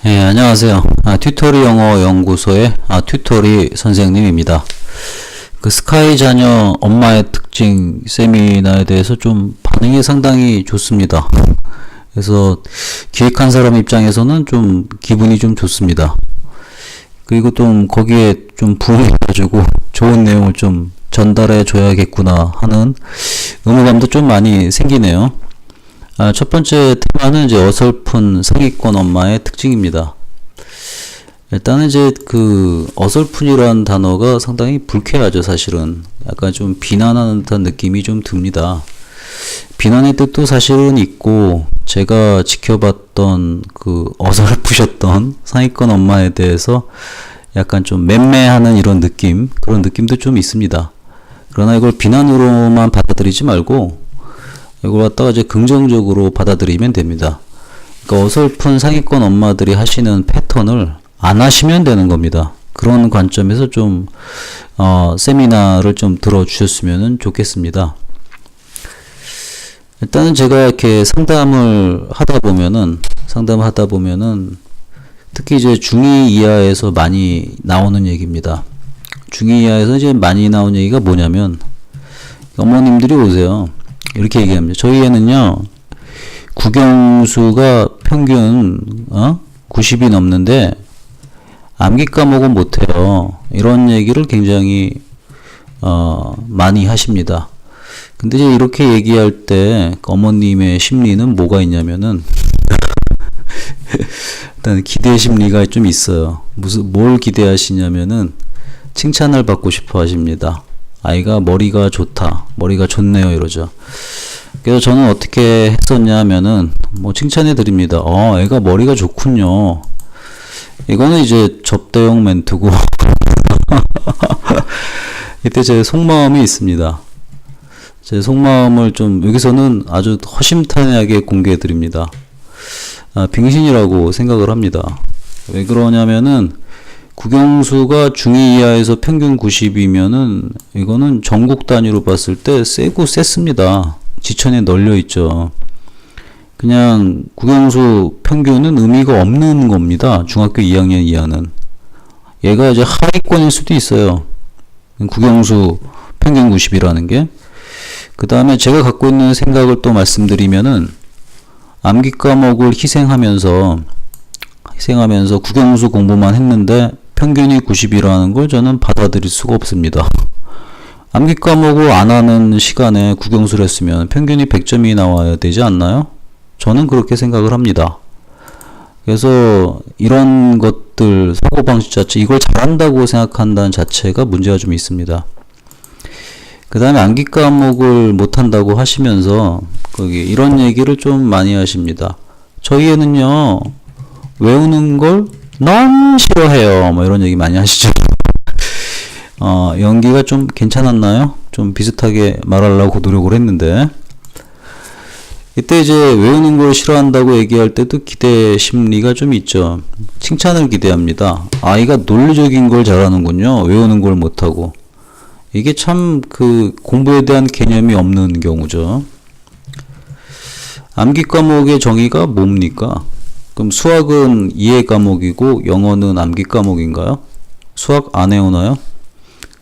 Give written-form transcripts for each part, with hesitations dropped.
네, 안녕하세요. 튜토리 영어 연구소의 튜토리 선생님입니다. 그 스카이 자녀 엄마의 특징 세미나에 대해서 좀 반응이 상당히 좋습니다. 그래서 기획한 사람 입장에서는 좀 기분이 좀 좋습니다. 그리고 좀 거기에 좀 부응해가지고 좋은 내용을 좀 전달해 줘야겠구나 하는 의무감도 좀 많이 생기네요. 첫 번째 테마는 이제 어설픈 상위권 엄마의 특징입니다. 일단은 이제 그 어설픈이라는 단어가 상당히 불쾌하죠, 사실은. 약간 좀 비난하는 듯한 느낌이 좀 듭니다. 비난의 뜻도 사실은 있고, 제가 지켜봤던 그 어설프셨던 상위권 엄마에 대해서 약간 좀 맴매하는 이런 느낌, 그런 느낌도 좀 있습니다. 그러나 이걸 비난으로만 받아들이지 말고, 이걸 갖다가 이제 긍정적으로 받아들이면 됩니다. 그러니까 어설픈 상위권 엄마들이 하시는 패턴을 안 하시면 되는 겁니다. 그런 관점에서 좀 세미나를 좀 들어주셨으면 좋겠습니다. 일단은 제가 이렇게 상담을 하다 보면은 특히 이제 중2 이하에서 많이 나오는 얘기입니다. 중2 이하에서 이제 많이 나오는 얘기가 뭐냐면, 어머님들이 오세요. 이렇게 얘기합니다. 저희 애는요, 국영수가 평균 90이 넘는데 암기 과목은 못해요. 이런 얘기를 굉장히 많이 하십니다. 근데 이제 이렇게 얘기할 때 어머님의 심리는 뭐가 있냐면은 일단 기대 심리가 좀 있어요. 뭘 기대하시냐면은 칭찬을 받고 싶어 하십니다. 아이가 머리가 좋다, 머리가 좋네요, 이러죠. 그래서 저는 어떻게 했었냐 하면은, 칭찬해 드립니다. 애가 머리가 좋군요. 이거는 이제 접대용 멘트고, 이때 제 속마음이 있습니다. 제 속마음을 좀, 여기서는 아주 허심탄회하게 공개해 드립니다. 빙신이라고 생각을 합니다. 왜 그러냐면은, 국영수가 중2 이하에서 평균 90이면은 이거는 전국 단위로 봤을 때 세고 셌습니다. 지천에 널려 있죠. 그냥 국영수 평균은 의미가 없는 겁니다. 중학교 2학년 이하는. 얘가 이제 하위권일 수도 있어요. 국영수 평균 90이라는 게. 그 다음에 제가 갖고 있는 생각을 또 말씀드리면은, 암기 과목을 희생하면서 국영수 공부만 했는데 평균이 90이라는 걸 저는 받아들일 수가 없습니다. 암기 과목을 안 하는 시간에 국영수를 했으면 평균이 100점이 나와야 되지 않나요? 저는 그렇게 생각을 합니다. 그래서 이런 것들, 사고방식 자체, 이걸 잘한다고 생각한다는 자체가 문제가 좀 있습니다. 그 다음에 암기 과목을 못한다고 하시면서 거기 이런 얘기를 좀 많이 하십니다. 저희 애는요, 외우는 걸 너무 싫어해요. 이런 얘기 많이 하시죠. 연기가 좀 괜찮았나요? 좀 비슷하게 말하려고 노력을 했는데, 이때 이제 외우는 걸 싫어한다고 얘기할 때도 기대 심리가 좀 있죠. 칭찬을 기대합니다. 아이가 논리적인 걸 잘하는군요. 외우는 걸 못하고. 이게 참 그 공부에 대한 개념이 없는 경우죠. 암기 과목의 정의가 뭡니까? 그럼 수학은 이해 과목이고 영어는 암기 과목인가요? 수학 안 해오나요?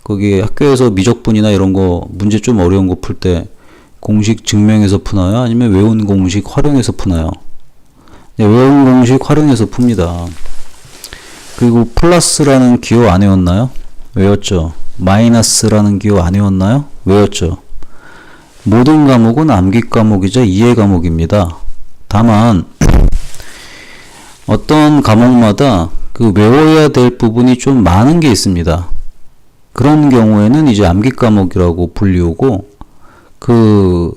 거기 학교에서 미적분이나 이런 거 문제 좀 어려운 거 풀 때 공식 증명해서 푸나요? 아니면 외운 공식 활용해서 푸나요? 네, 외운 공식 활용해서 풉니다. 그리고 플러스라는 기호 안 외웠나요? 외웠죠. 마이너스라는 기호 안 외웠나요? 외웠죠. 모든 과목은 암기 과목이자 이해 과목입니다. 다만 어떤 과목마다 그 외워야 될 부분이 좀 많은 게 있습니다. 그런 경우에는 이제 암기 과목이라고 불리우고, 그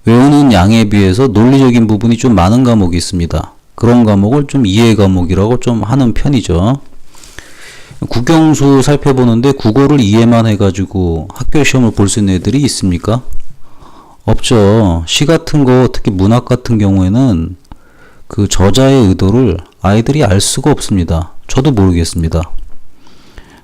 외우는 양에 비해서 논리적인 부분이 좀 많은 과목이 있습니다. 그런 과목을 좀 이해 과목이라고 좀 하는 편이죠. 국영수 살펴보는데 국어를 이해만 해가지고 학교 시험을 볼 수 있는 애들이 있습니까? 없죠. 시 같은 거, 특히 문학 같은 경우에는 그 저자의 의도를 아이들이 알 수가 없습니다. 저도 모르겠습니다.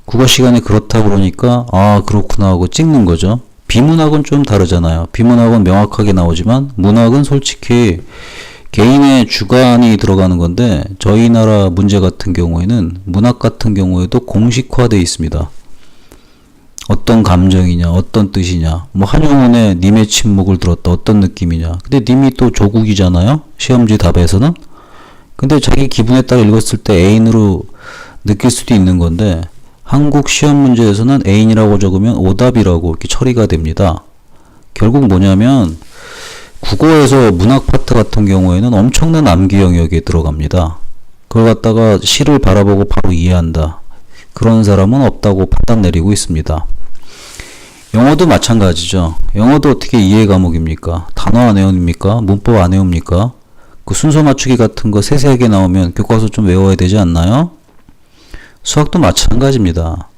국어 시간에 그렇다 그러니까 그렇구나 하고 찍는 거죠. 비문학은 좀 다르잖아요. 비문학은 명확하게 나오지만 문학은 솔직히 개인의 주관이 들어가는 건데 저희 나라 문제 같은 경우에는 문학 같은 경우에도 공식화되어 있습니다. 어떤 감정이냐, 어떤 뜻이냐, 뭐 한용운의 님의 침묵을 들었다 어떤 느낌이냐. 근데 님이 또 조국이잖아요. 시험지 답에서는. 근데 자기 기분에 따라 읽었을 때 애인으로 느낄 수도 있는 건데 한국 시험 문제에서는 애인이라고 적으면 오답이라고 이렇게 처리가 됩니다. 결국 뭐냐면 국어에서 문학 파트 같은 경우에는 엄청난 암기 영역에 들어갑니다. 그걸 갖다가 시를 바라보고 바로 이해한다. 그런 사람은 없다고 판단 내리고 있습니다. 영어도 마찬가지죠. 영어도 어떻게 이해 과목입니까? 단어 안 외웁니까? 문법 안 외웁니까? 그 순서 맞추기 같은 거 세세하게 나오면 교과서 좀 외워야 되지 않나요? 수학도 마찬가지입니다.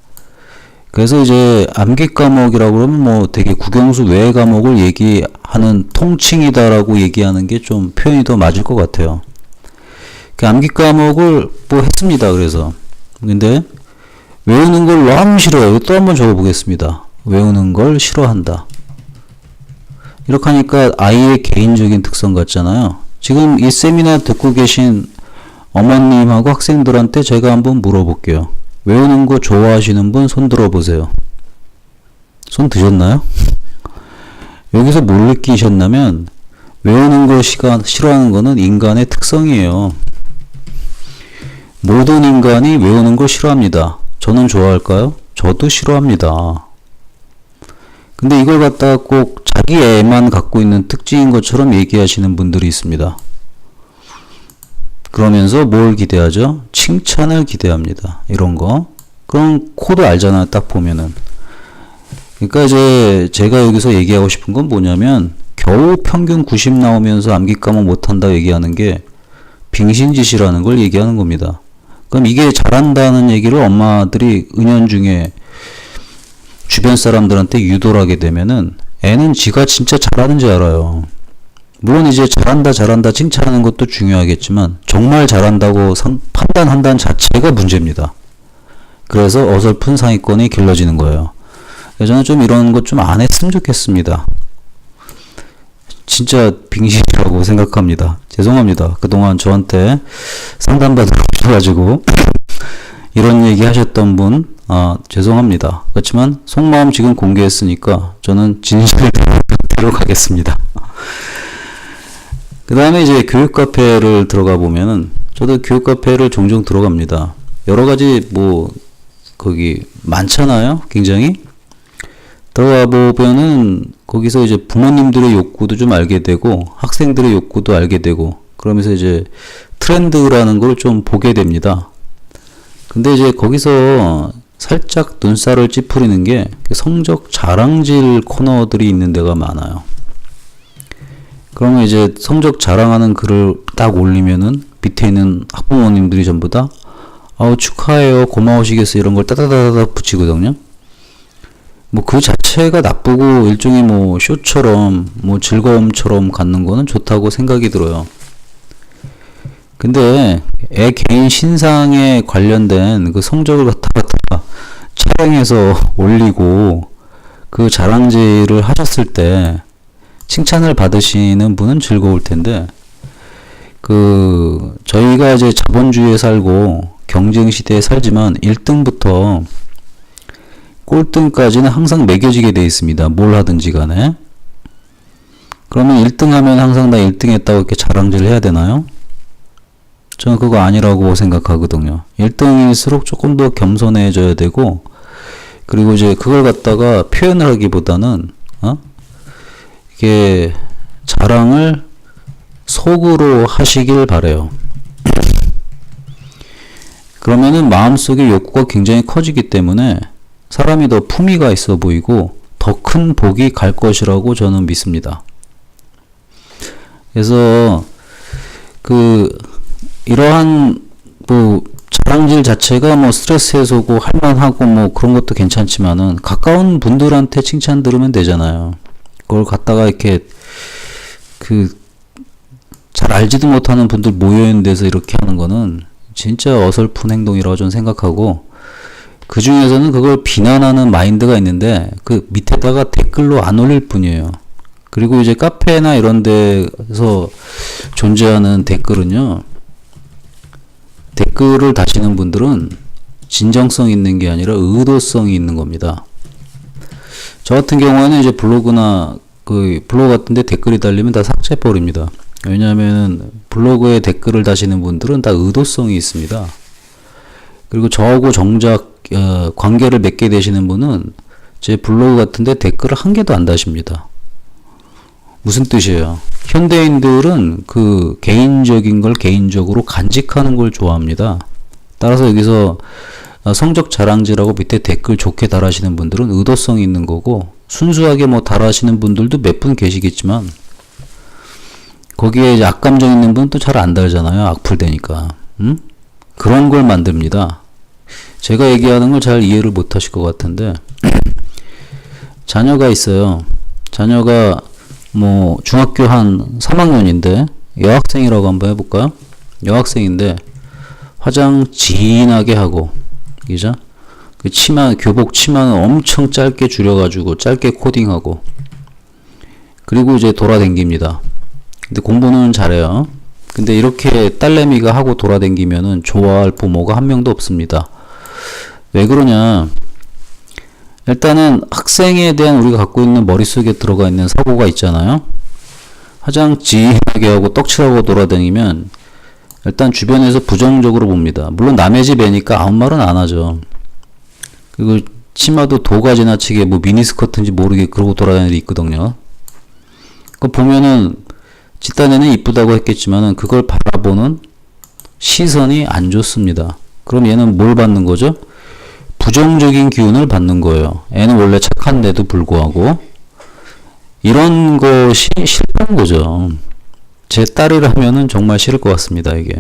그래서 이제 암기 과목이라고 그러면 뭐 되게 국영수 외 과목을 얘기하는 통칭이다라고 얘기하는 게 좀 표현이 더 맞을 것 같아요. 그 암기 과목을 뭐 했습니다. 그래서 근데 외우는 걸 너무 싫어해요. 또 한번 적어보겠습니다. 외우는 걸 싫어한다. 이렇게 하니까 아이의 개인적인 특성 같잖아요. 지금 이 세미나 듣고 계신 어머님하고 학생들한테 제가 한번 물어볼게요. 외우는 거 좋아하시는 분 손 들어보세요. 손 드셨나요? 여기서 뭘 느끼셨냐면 외우는 거 싫어하는 거는 인간의 특성이에요. 모든 인간이 외우는 걸 싫어합니다. 저는 좋아할까요? 저도 싫어합니다. 근데 이걸 갖다가 꼭 자기 애만 갖고 있는 특징인 것처럼 얘기하시는 분들이 있습니다. 그러면서 뭘 기대하죠? 칭찬을 기대합니다. 이런 거. 그럼 코드 알잖아요. 딱 보면은. 그러니까 이제 제가 여기서 얘기하고 싶은 건 뭐냐면 겨우 평균 90 나오면서 암기 과목 못한다 얘기하는 게 빙신짓이라는 걸 얘기하는 겁니다. 그럼 이게 잘한다는 얘기를 엄마들이 은연중에 주변 사람들한테 유도를 하게 되면은 애는 지가 진짜 잘하는지 알아요. 물론 이제 잘한다 칭찬하는 것도 중요하겠지만 정말 잘한다고 판단한다는 자체가 문제입니다. 그래서 어설픈 상위권이 길러지는 거예요. 저는 좀 이런 것 좀 안 했으면 좋겠습니다. 진짜 빙신이라고 생각합니다. 죄송합니다. 그동안 저한테 상담받으러 오셔가지고 이런 얘기 하셨던 분 죄송합니다. 그렇지만 속마음 지금 공개했으니까 저는 진실대로 가겠습니다. 그 다음에 이제 교육 카페를 들어가 보면은 저도 교육 카페를 종종 들어갑니다. 여러 가지 뭐 거기 많잖아요. 굉장히 들어가 보면은 거기서 이제 부모님들의 욕구도 좀 알게 되고 학생들의 욕구도 알게 되고 그러면서 이제 트렌드라는 걸 좀 보게 됩니다. 근데 이제 거기서 살짝 눈살을 찌푸리는 게 성적 자랑질 코너들이 있는 데가 많아요. 그러면 이제 성적 자랑하는 글을 딱 올리면은 밑에 있는 학부모님들이 전부 다 축하해요, 고마우시겠어요 이런 걸 따다다다 붙이거든요. 뭐 그 자체가 나쁘고 일종의 뭐 쇼처럼 뭐 즐거움처럼 갖는 거는 좋다고 생각이 들어요. 근데 애 개인 신상에 관련된 그 성적을 갖다가 촬영해서 올리고 그 자랑질을 하셨을 때 칭찬을 받으시는 분은 즐거울 텐데 저희가 이제 자본주의에 살고 경쟁 시대에 살지만 1등부터 꼴등까지는 항상 매겨지게 돼 있습니다. 뭘 하든지 간에. 그러면 1등 하면 항상 나 1등 했다고 이렇게 자랑질을 해야 되나요? 저는 그거 아니라고 생각하거든요. 1등일수록 조금 더 겸손해져야 되고, 그리고 이제 그걸 갖다가 표현을 하기보다는, 이게 자랑을 속으로 하시길 바래요. 그러면은 마음속에 욕구가 굉장히 커지기 때문에 사람이 더 품위가 있어 보이고 더 큰 복이 갈 것이라고 저는 믿습니다. 그래서 이러한 뭐 자랑질 자체가 뭐 스트레스 해소고 할만하고 뭐 그런 것도 괜찮지만은 가까운 분들한테 칭찬 들으면 되잖아요. 그걸 갖다가 이렇게 잘 알지도 못하는 분들 모여있는 데서 이렇게 하는 거는 진짜 어설픈 행동이라고 저는 생각하고, 그 중에서는 그걸 비난하는 마인드가 있는데 그 밑에다가 댓글로 안 올릴 뿐이에요. 그리고 이제 카페나 이런 데서 존재하는 댓글은요, 댓글을 다시는 분들은 진정성 있는 게 아니라 의도성이 있는 겁니다. 저 같은 경우에는 이제 블로그나 그 블로그 같은데 댓글이 달리면 다 삭제해버립니다. 왜냐하면 블로그에 댓글을 다시는 분들은 다 의도성이 있습니다. 그리고 저하고 정작 관계를 맺게 되시는 분은 제 블로그 같은데 댓글을 한 개도 안 다십니다. 무슨 뜻이에요? 현대인들은 그 개인적인 걸 개인적으로 간직하는 걸 좋아합니다. 따라서 여기서 성적 자랑질하고 밑에 댓글 좋게 달하시는 분들은 의도성이 있는 거고, 순수하게 뭐 달하시는 분들도 몇 분 계시겠지만 거기에 이제 악감정 있는 분은 또 잘 안 달잖아요. 악플되니까. 그런 걸 만듭니다. 제가 얘기하는 걸 잘 이해를 못 하실 것 같은데 자녀가 있어요. 자녀가 뭐 중학교 한 3학년인데 여학생이라고 한번 해볼까요? 여학생인데 화장 진하게 하고, 그죠? 그 치마, 교복 치마는 엄청 짧게 줄여가지고 짧게 코딩하고, 그리고 이제 돌아댕깁니다. 근데 공부는 잘해요. 근데 이렇게 딸내미가 하고 돌아댕기면은 좋아할 부모가 한 명도 없습니다. 왜 그러냐? 일단은 학생에 대한 우리가 갖고 있는 머릿속에 들어가 있는 사고가 있잖아요. 화장 진하게 하고 떡칠하고 돌아다니면 일단 주변에서 부정적으로 봅니다. 물론 남의 집 애니까 아무 말은 안 하죠. 그리고 치마도 도가 지나치게 뭐 미니스커트인지 모르게 그러고 돌아다니는 데 있거든요. 그거 보면은 집단에는 이쁘다고 했겠지만은 그걸 바라보는 시선이 안 좋습니다. 그럼 얘는 뭘 받는 거죠? 부정적인 기운을 받는 거예요. 애는 원래 착한데도 불구하고 이런 것이 싫은 거죠. 제 딸이라면은 정말 싫을 것 같습니다. 이게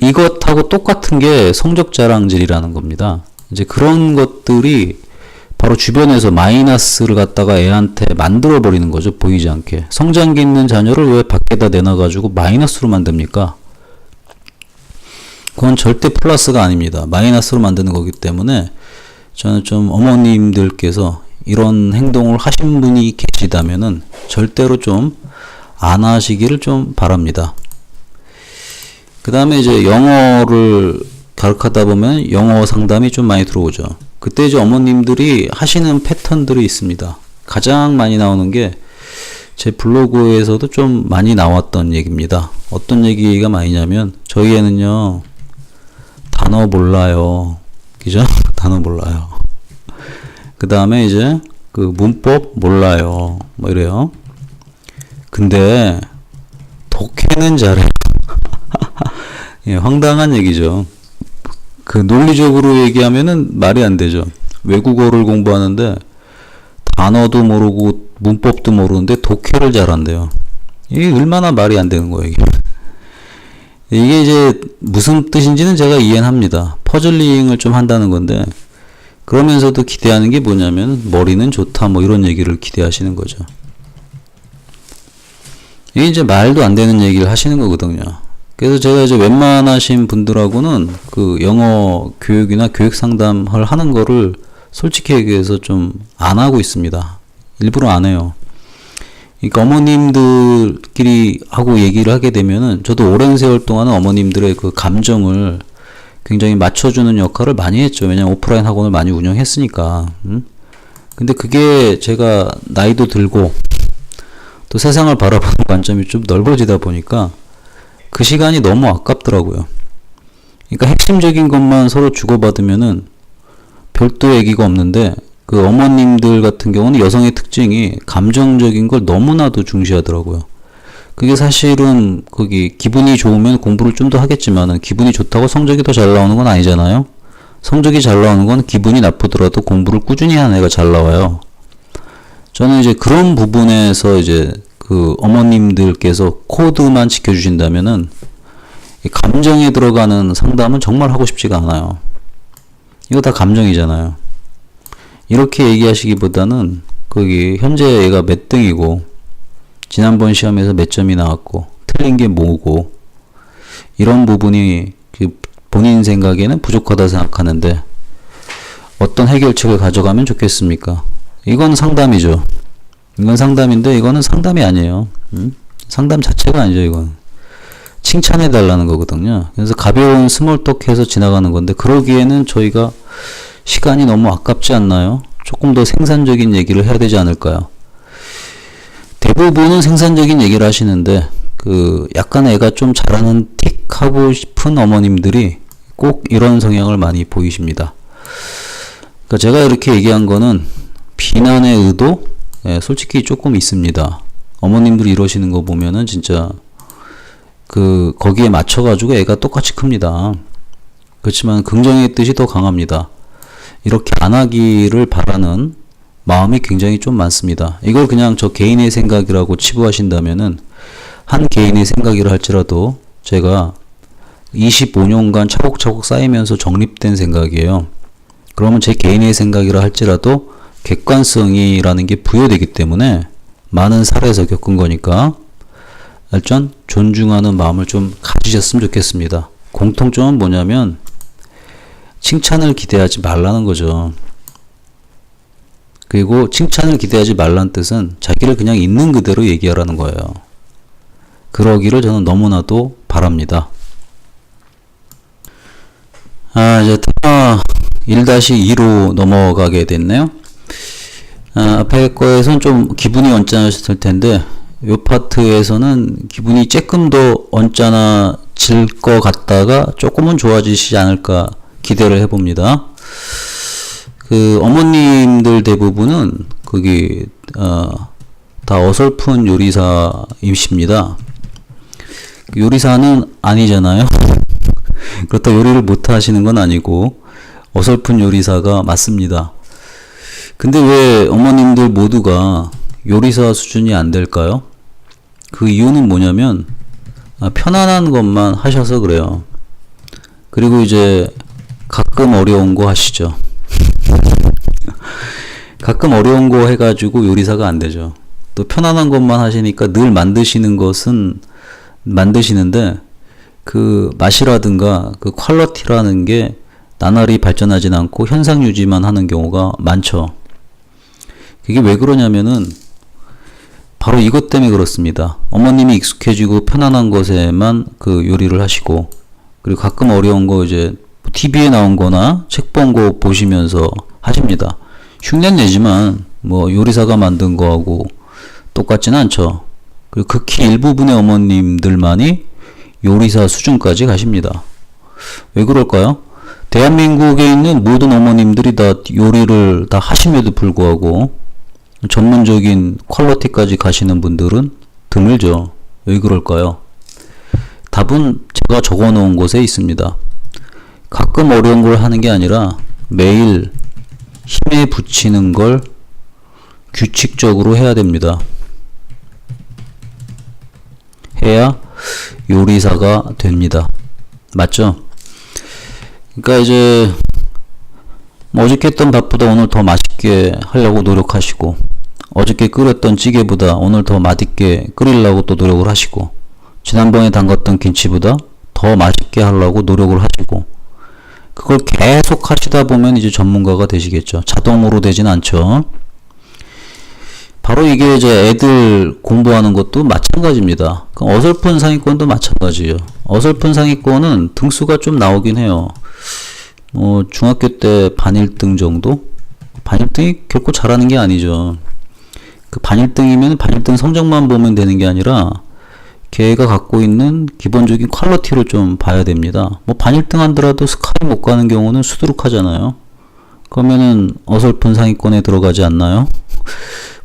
이것하고 똑같은 게 성적 자랑질이라는 겁니다. 이제 그런 것들이 바로 주변에서 마이너스를 갖다가 애한테 만들어 버리는 거죠. 보이지 않게. 성장기 있는 자녀를 왜 밖에다 내놔가지고 마이너스로 만듭니까? 그건 절대 플러스가 아닙니다. 마이너스로 만드는 거기 때문에 저는 좀 어머님들께서 이런 행동을 하신 분이 계시다면은 절대로 좀 안 하시기를 좀 바랍니다. 그 다음에 이제 영어를 가르치다 보면 영어 상담이 좀 많이 들어오죠. 그때 이제 어머님들이 하시는 패턴들이 있습니다. 가장 많이 나오는 게 제 블로그에서도 좀 많이 나왔던 얘기입니다. 어떤 얘기가 많이냐면 저희 애는요 단어 몰라요. 그죠? 단어 몰라요. 그 다음에 이제 그 문법 몰라요. 뭐 이래요. 근데 독해는 잘해요. 예, 황당한 얘기죠. 그 논리적으로 얘기하면은 말이 안 되죠. 외국어를 공부하는데 단어도 모르고 문법도 모르는데 독해를 잘한대요. 이게 얼마나 말이 안 되는 거예요, 이게. 이게 이제 무슨 뜻인지는 제가 이해는 합니다. 퍼즐링을 좀 한다는 건데, 그러면서도 기대하는 게 뭐냐면 머리는 좋다 뭐 이런 얘기를 기대하시는 거죠. 이게 이제 말도 안 되는 얘기를 하시는 거거든요. 그래서 제가 이제 웬만하신 분들하고는 그 영어 교육이나 교육 상담을 하는 거를 솔직히 얘기해서 좀 안 하고 있습니다. 일부러 안 해요. 그러니까 어머님들끼리 하고 얘기를 하게 되면은 저도 오랜 세월 동안은 어머님들의 그 감정을 굉장히 맞춰주는 역할을 많이 했죠. 왜냐면 오프라인 학원을 많이 운영했으니까. 근데 그게 제가 나이도 들고 또 세상을 바라보는 관점이 좀 넓어지다 보니까 그 시간이 너무 아깝더라고요. 그러니까 핵심적인 것만 서로 주고받으면은 별도 얘기가 없는데, 그 어머님들 같은 경우는 여성의 특징이 감정적인 걸 너무나도 중시하더라고요. 그게 사실은 거기 기분이 좋으면 공부를 좀 더 하겠지만은 기분이 좋다고 성적이 더 잘 나오는 건 아니잖아요. 성적이 잘 나오는 건 기분이 나쁘더라도 공부를 꾸준히 하는 애가 잘 나와요. 저는 이제 그런 부분에서 이제 그 어머님들께서 코드만 지켜주신다면은 이 감정에 들어가는 상담은 정말 하고 싶지가 않아요. 이거 다 감정이잖아요. 이렇게 얘기하시기보다는 거기 현재 얘가 몇 등이고 지난번 시험에서 몇 점이 나왔고 틀린 게 뭐고 이런 부분이 그 본인 생각에는 부족하다 생각하는데 어떤 해결책을 가져가면 좋겠습니까? 이건 상담이죠. 이건 상담인데 이거는 상담이 아니에요. 상담 자체가 아니죠. 이건 칭찬해 달라는 거거든요. 그래서 가벼운 스몰톡해서 지나가는 건데 그러기에는 저희가 시간이 너무 아깝지 않나요? 조금 더 생산적인 얘기를 해야 되지 않을까요? 대부분은 생산적인 얘기를 하시는데 약간 애가 좀 잘하는 틱 하고 싶은 어머님들이 꼭 이런 성향을 많이 보이십니다. 그러니까 제가 이렇게 얘기한 거는 비난의 의도, 솔직히 조금 있습니다. 어머님들이 이러시는 거 보면은 진짜 거기에 맞춰가지고 애가 똑같이 큽니다. 그렇지만 긍정의 뜻이 더 강합니다. 이렇게 안 하기를 바라는 마음이 굉장히 좀 많습니다. 이걸 그냥 저 개인의 생각이라고 치부하신다면은 한 개인의 생각이라 할지라도 제가 25년간 차곡차곡 쌓이면서 정립된 생각이에요. 그러면 제 개인의 생각이라 할지라도 객관성이라는 게 부여되기 때문에 많은 사례에서 겪은 거니까 일단 존중하는 마음을 좀 가지셨으면 좋겠습니다. 공통점은 뭐냐면 칭찬을 기대하지 말라는 거죠. 그리고 칭찬을 기대하지 말라는 뜻은 자기를 그냥 있는 그대로 얘기하라는 거예요. 그러기를 저는 너무나도 바랍니다. 이제 테마 1-2로 넘어가게 됐네요. 앞에 거에선 좀 기분이 언짢으셨을 텐데 요 파트에서는 기분이 조금 더 언짢아질 것 같다가 조금은 좋아지시지 않을까 기대를 해봅니다. 어머님들 대부분은 다 어설픈 요리사이십니다. 요리사는 아니잖아요. 그렇다고 요리를 못 하시는 건 아니고 어설픈 요리사가 맞습니다. 근데 왜 어머님들 모두가 요리사 수준이 안 될까요? 그 이유는 뭐냐면 편안한 것만 하셔서 그래요. 그리고 이제 가끔 어려운 거 하시죠. 가끔 어려운 거 해가지고 요리사가 안 되죠. 또 편안한 것만 하시니까 늘 만드시는 것은 만드시는데 맛이라든가 퀄리티라는 게 나날이 발전하진 않고 현상 유지만 하는 경우가 많죠. 그게 왜 그러냐면은 바로 이것 때문에 그렇습니다. 어머님이 익숙해지고 편안한 것에만 요리를 하시고 그리고 가끔 어려운 거 이제 TV에 나온 거나 책 본 거 보시면서 하십니다. 흉내 내지만 요리사가 만든 거하고 똑같지는 않죠. 그리고 극히 일부분의 어머님들만이 요리사 수준까지 가십니다. 왜 그럴까요? 대한민국에 있는 모든 어머님들이 다 요리를 다 하심에도 불구하고 전문적인 퀄리티까지 가시는 분들은 드물죠. 왜 그럴까요? 답은 제가 적어 놓은 곳에 있습니다. 가끔 어려운 걸 하는 게 아니라 매일 힘에 붙이는 걸 규칙적으로 해야 됩니다. 해야 요리사가 됩니다. 맞죠? 그러니까 이제 어저께 했던 밥보다 오늘 더 맛있게 하려고 노력하시고 어저께 끓였던 찌개보다 오늘 더 맛있게 끓이려고 또 노력을 하시고 지난번에 담갔던 김치보다 더 맛있게 하려고 노력을 하시고 그걸 계속 하시다 보면 이제 전문가가 되시겠죠. 자동으로 되진 않죠. 바로 이게 이제 애들 공부하는 것도 마찬가지입니다. 어설픈 상위권도 마찬가지예요. 어설픈 상위권은 등수가 좀 나오긴 해요. 중학교 때 반 1등 정도? 반 1등이 결코 잘하는 게 아니죠. 반 1등이면 반 1등 성적만 보면 되는 게 아니라 걔가 갖고 있는 기본적인 퀄리티를 좀 봐야 됩니다. 반 1등 하더라도 스카이 못 가는 경우는 수두룩하잖아요. 그러면은 어설픈 상위권에 들어가지 않나요?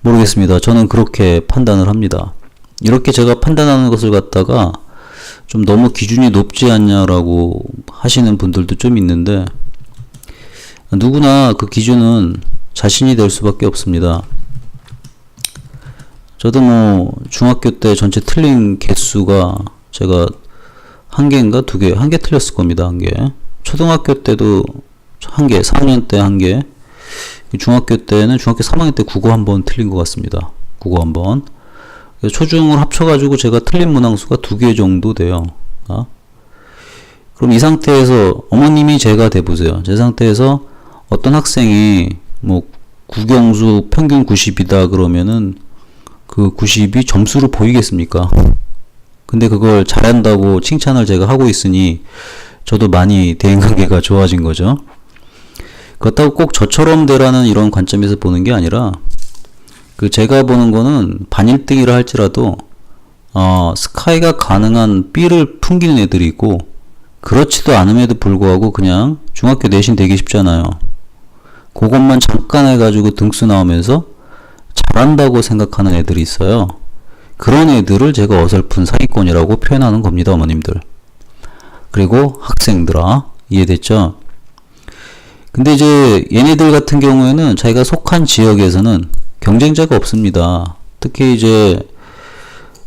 모르겠습니다. 저는 그렇게 판단을 합니다. 이렇게 제가 판단하는 것을 갖다가 좀 너무 기준이 높지 않냐라고 하시는 분들도 좀 있는데 누구나 그 기준은 자신이 될 수밖에 없습니다. 저도 중학교 때 전체 틀린 개수가 제가 1개인가 2개, 1개 틀렸을 겁니다. 1개. 초등학교 때도 1개, 4학년 때 1개, 중학교 때는 중학교 3학년 때 국어 한번 틀린 것 같습니다. 국어 한번. 초중을 합쳐가지고 제가 틀린 문항수가 2개 정도 돼요. 그럼 이 상태에서 어머님이 제가 돼보세요. 제 상태에서 어떤 학생이 국영수 평균 90이다 그러면은 그 90이 점수로 보이겠습니까? 근데 그걸 잘한다고 칭찬을 제가 하고 있으니 저도 많이 대인관계가 좋아진 거죠. 그렇다고 꼭 저처럼 되라는 이런 관점에서 보는 게 아니라 그 제가 보는 거는 반 1등이라 할지라도 스카이가 가능한 B를 풍기는 애들이 있고 그렇지도 않음에도 불구하고 그냥 중학교 내신 되기 쉽잖아요. 그것만 잠깐 해가지고 등수 나오면서 잘한다고 생각하는 애들이 있어요. 그런 애들을 제가 어설픈 사기꾼이라고 표현하는 겁니다, 어머님들. 그리고 학생들아, 이해됐죠? 근데 이제 얘네들 같은 경우에는 자기가 속한 지역에서는 경쟁자가 없습니다. 특히 이제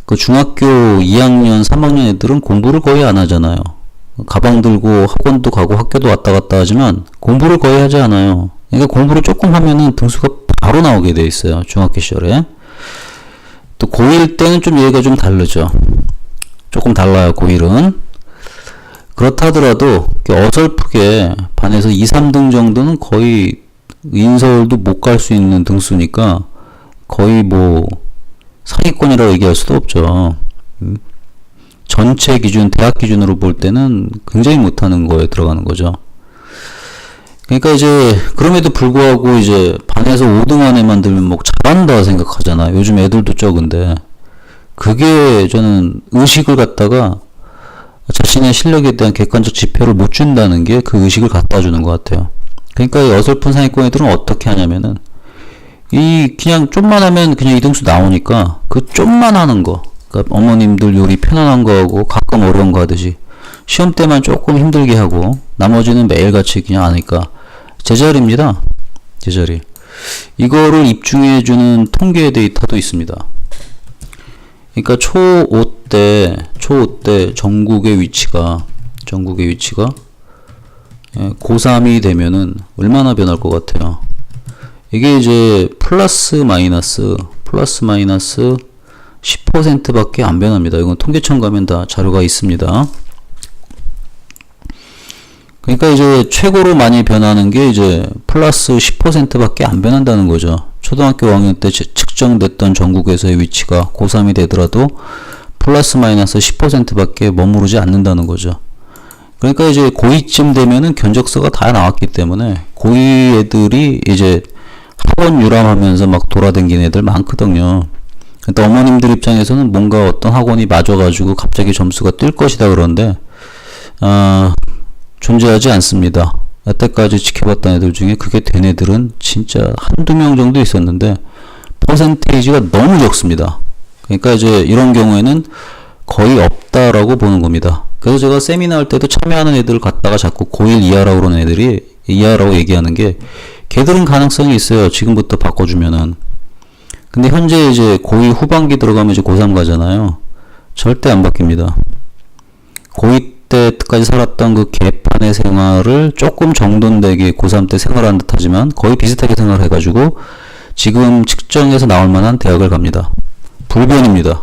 그 중학교 2학년, 3학년 애들은 공부를 거의 안 하잖아요. 가방 들고 학원도 가고 학교도 왔다 갔다 하지만 공부를 거의 하지 않아요. 그러니까 공부를 조금 하면은 등수가 바로 나오게 돼 있어요. 중학교 시절에. 또 고1 때는 좀 얘기가 좀 다르죠. 조금 달라요, 고1은. 그렇다 하더라도 어설프게 반에서 2, 3등 정도는 거의 인서울도 못 갈 수 있는 등수니까 거의 뭐 사기꾼이라고 얘기할 수도 없죠. 전체 기준, 대학 기준으로 볼 때는 굉장히 못하는 거에 들어가는 거죠. 그러니까 이제 그럼에도 불구하고 이제 반에서 5등 안에만 들면 뭐 잘한다 생각하잖아. 요즘 애들도 적은데 그게 저는 의식을 갖다가 자신의 실력에 대한 객관적 지표를 못 준다는 게 그 의식을 갖다 주는 것 같아요. 그러니까 이 어설픈 상위권 애들은 어떻게 하냐면은 이 그냥 좀만 하면 그냥 이등수 나오니까 그 좀만 하는 거, 그러니까 어머님들 요리 편안한 거 하고 가끔 어려운 거 하듯이 시험 때만 조금 힘들게 하고 나머지는 매일같이 그냥 하니까 제자리입니다. 제자리. 이거를 입증해주는 통계 데이터도 있습니다. 그러니까 초5 때 전국의 위치가 고3이 되면은 얼마나 변할 것 같아요? 이게 이제 플러스 마이너스 10%밖에 안 변합니다. 이건 통계청 가면 다 자료가 있습니다. 그러니까 이제 최고로 많이 변하는 게 이제 플러스 10%밖에 안 변한다는 거죠. 초등학교 5학년 때 측정됐던 전국에서의 위치가 고3이 되더라도 플러스 마이너스 10%밖에 머무르지 않는다는 거죠. 그러니까 이제 고2쯤 되면은 견적서가 다 나왔기 때문에 고2 애들이 이제 학원 유람하면서 막 돌아다니는 애들 많거든요. 그러니까 어머님들 입장에서는 뭔가 어떤 학원이 맞아가지고 갑자기 점수가 뛸 것이다 그러는데 존재하지 않습니다. 여태까지 지켜봤던 애들 중에 그게 된 애들은 진짜 한두 명 정도 있었는데 퍼센테이지가 너무 적습니다. 그러니까 이제 이런 경우에는 거의 없다라고 보는 겁니다. 그래서 제가 세미나 할 때도 참여하는 애들을 갖다가 자꾸 고1 이하라고 그러는 애들이 이하라고 얘기하는 게 걔들은 가능성이 있어요. 지금부터 바꿔주면은. 근데 현재 이제 고2 후반기 들어가면 이제 고3 가잖아요. 절대 안 바뀝니다. 고2 때까지 살았던 그 개판의 생활을 조금 정돈되게 고3 때 생활한 듯 하지만 거의 비슷하게 생활해가지고 지금 측정해서 나올 만한 대학을 갑니다. 불변입니다.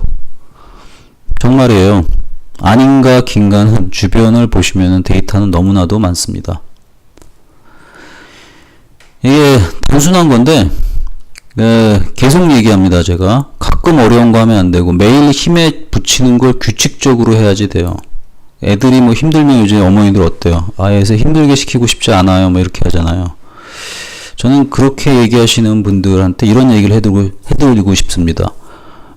정말이에요. 아닌가 긴가는 주변을 보시면 데이터는 너무나도 많습니다. 이게 단순한 건데 계속 얘기합니다. 제가 가끔 어려운 거 하면 안 되고 매일 힘에 붙이는 걸 규칙적으로 해야지 돼요. 애들이 뭐 힘들면 요즘 어머니들 어때요? 애서 힘들게 시키고 싶지 않아요. 뭐 이렇게 하잖아요. 저는 그렇게 얘기하시는 분들한테 이런 얘기를 해드리고 싶습니다.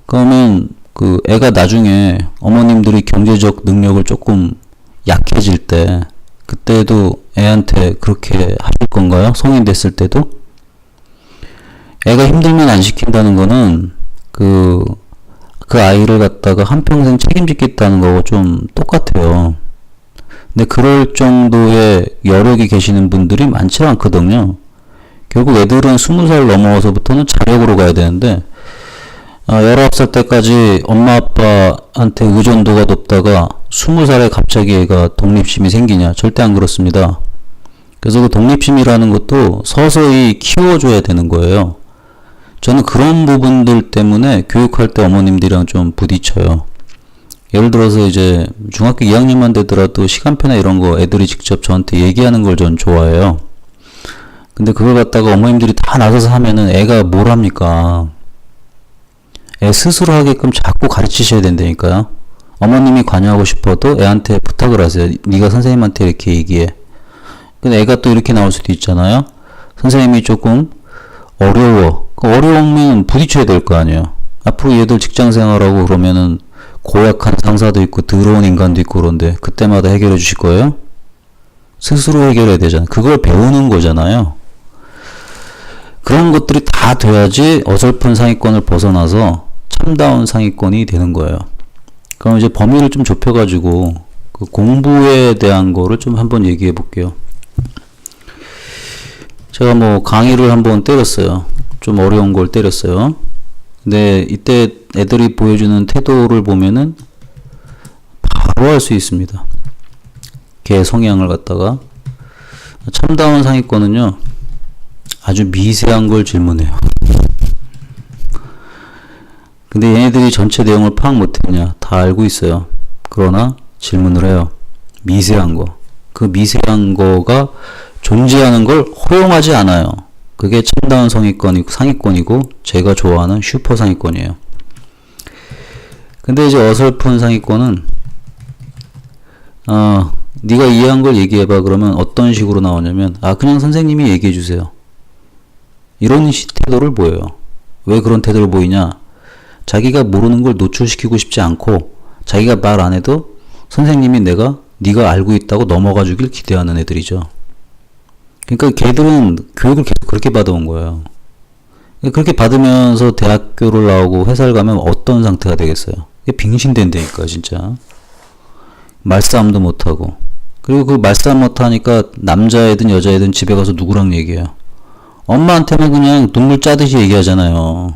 그러면 그 애가 나중에 어머님들이 경제적 능력을 조금 약해질 때 그때도 애한테 그렇게 하실 건가요? 성인 됐을 때도? 애가 힘들면 안 시킨다는 거는 그 아이를 갖다가 한평생 책임지겠다는 거하고 좀 똑같아요. 근데 그럴 정도의 여력이 계시는 분들이 많지 않거든요. 결국 애들은 20살 넘어서부터는 자력으로 가야 되는데 19살 때까지 엄마 아빠한테 의존도가 높다가 20살에 갑자기 애가 독립심이 생기냐? 절대 안 그렇습니다. 그래서 그 독립심이라는 것도 서서히 키워줘야 되는 거예요. 저는 그런 부분들 때문에 교육할 때 어머님들이랑 좀 부딪혀요. 예를 들어서 이제 중학교 2학년만 되더라도 시간표나 이런 거 애들이 직접 저한테 얘기하는 걸 전 좋아해요. 근데 그걸 갖다가 어머님들이 다 나서서 하면은 애가 뭘 합니까? 애 스스로 하게끔 자꾸 가르치셔야 된다니까요. 어머님이 관여하고 싶어도 애한테 부탁을 하세요. 네가 선생님한테 이렇게 얘기해. 근데 애가 또 이렇게 나올 수도 있잖아요. 선생님이 조금 어려워. 어려우면 부딪혀야 될 거 아니에요. 앞으로 얘들 직장 생활하고 그러면은 고약한 상사도 있고 더러운 인간도 있고 그런데 그때마다 해결해 주실 거예요? 스스로 해결해야 되잖아요. 그걸 배우는 거잖아요. 그런 것들이 다 돼야지 어설픈 상위권을 벗어나서 참다운 상위권이 되는 거예요. 그럼 이제 범위를 좀 좁혀가지고 그 공부에 대한 거를 좀 한번 얘기해 볼게요. 제가 뭐 강의를 한번 때렸어요. 좀 어려운 걸 때렸어요. 근데 이때 애들이 보여주는 태도를 보면은 바로 알 수 있습니다. 걔 성향을 갖다가. 참다운 상위권은요, 아주 미세한 걸 질문해요. 근데 얘네들이 전체 내용을 파악 못했냐? 다 알고 있어요. 그러나 질문을 해요. 미세한 거. 그 미세한 거가 존재하는 걸 허용하지 않아요. 그게 참다운 상위권이고 제가 좋아하는 슈퍼 상위권이에요. 근데 이제 어설픈 상위권은 네가 이해한 걸 얘기해봐. 그러면 어떤 식으로 나오냐면 그냥 선생님이 얘기해 주세요. 이런 태도를 보여요. 왜 그런 태도를 보이냐? 자기가 모르는 걸 노출시키고 싶지 않고 자기가 말 안 해도 선생님이 네가 알고 있다고 넘어가 주길 기대하는 애들이죠. 그러니까 걔들은 교육을 계속 그렇게 받아온 거예요. 그렇게 받으면서 대학교를 나오고 회사를 가면 어떤 상태가 되겠어요? 빙신된다니까 진짜. 말싸움도 못하고. 그리고 그 말싸움 못하니까 남자애든 여자애든 집에 가서 누구랑 얘기해요? 엄마한테만 그냥 눈물 짜듯이 얘기하잖아요.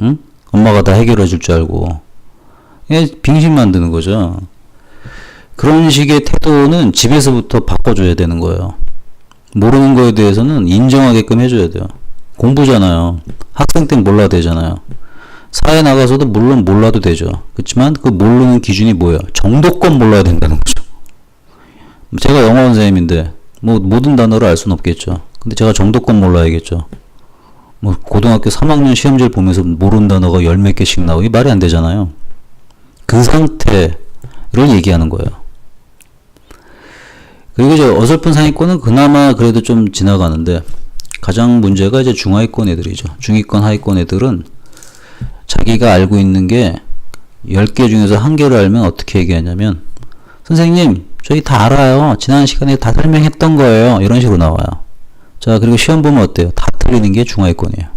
응? 엄마가 다 해결해 줄 줄 알고. 빙신 만드는 거죠. 그런 식의 태도는 집에서부터 바꿔줘야 되는 거예요. 모르는 거에 대해서는 인정하게끔 해줘야 돼요. 공부잖아요. 학생 땐 몰라도 되잖아요. 사회 나가서도 물론 몰라도 되죠. 그렇지만 그 모르는 기준이 뭐예요? 정도껏 몰라야 된다는 거죠. 제가 영어 선생님인데 뭐 모든 단어를 알 수는 없겠죠. 근데 제가 정도껏 몰라야겠죠. 뭐 고등학교 3학년 시험지를 보면서 모르는 단어가 10몇 개씩 나오고 말이 안 되잖아요. 그 상태를 얘기하는 거예요. 그리고 이제 어설픈 상위권은 그나마 그래도 좀 지나가는데 가장 문제가 이제 중하위권 애들이죠. 중위권 하위권 애들은 자기가 알고 있는 게 10개 중에서 1개를 알면 어떻게 얘기하냐면 선생님 저희 다 알아요. 지난 시간에 다 설명했던 거예요. 이런 식으로 나와요. 자, 그리고 시험 보면 어때요? 다 틀리는 게 중하위권이에요.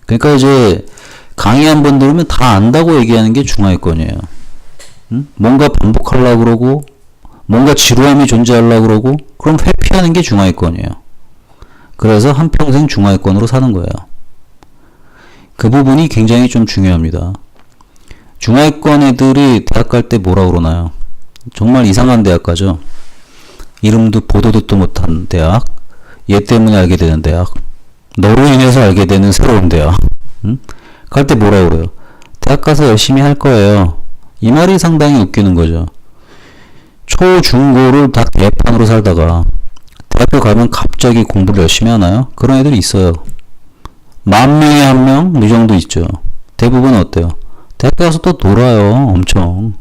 그러니까 이제 강의 한 번 들으면 다 안다고 얘기하는 게 중하위권이에요. 응? 뭔가 반복하려고 그러고 뭔가 지루함이 존재하려고 그러고 그럼 회피하는 게 중하위권이에요. 그래서 한평생 중하위권으로 사는 거예요. 그 부분이 굉장히 좀 중요합니다. 중하위권 애들이 대학 갈 때 뭐라 그러나요? 정말 이상한 대학 가죠. 이름도 보도 듣도 못한 대학, 얘 때문에 알게 되는 대학, 너로 인해서 알게 되는 새로운 대학. 응? 갈 때 뭐라 그래요? 대학 가서 열심히 할 거예요. 이 말이 상당히 웃기는 거죠. 초, 중, 고를 다 대판으로 살다가 대학교 가면 갑자기 공부를 열심히 하나요? 그런 애들이 있어요. 10,000명에 1명? 이 정도 있죠. 대부분 어때요? 대학 가서 또 놀아요. 엄청.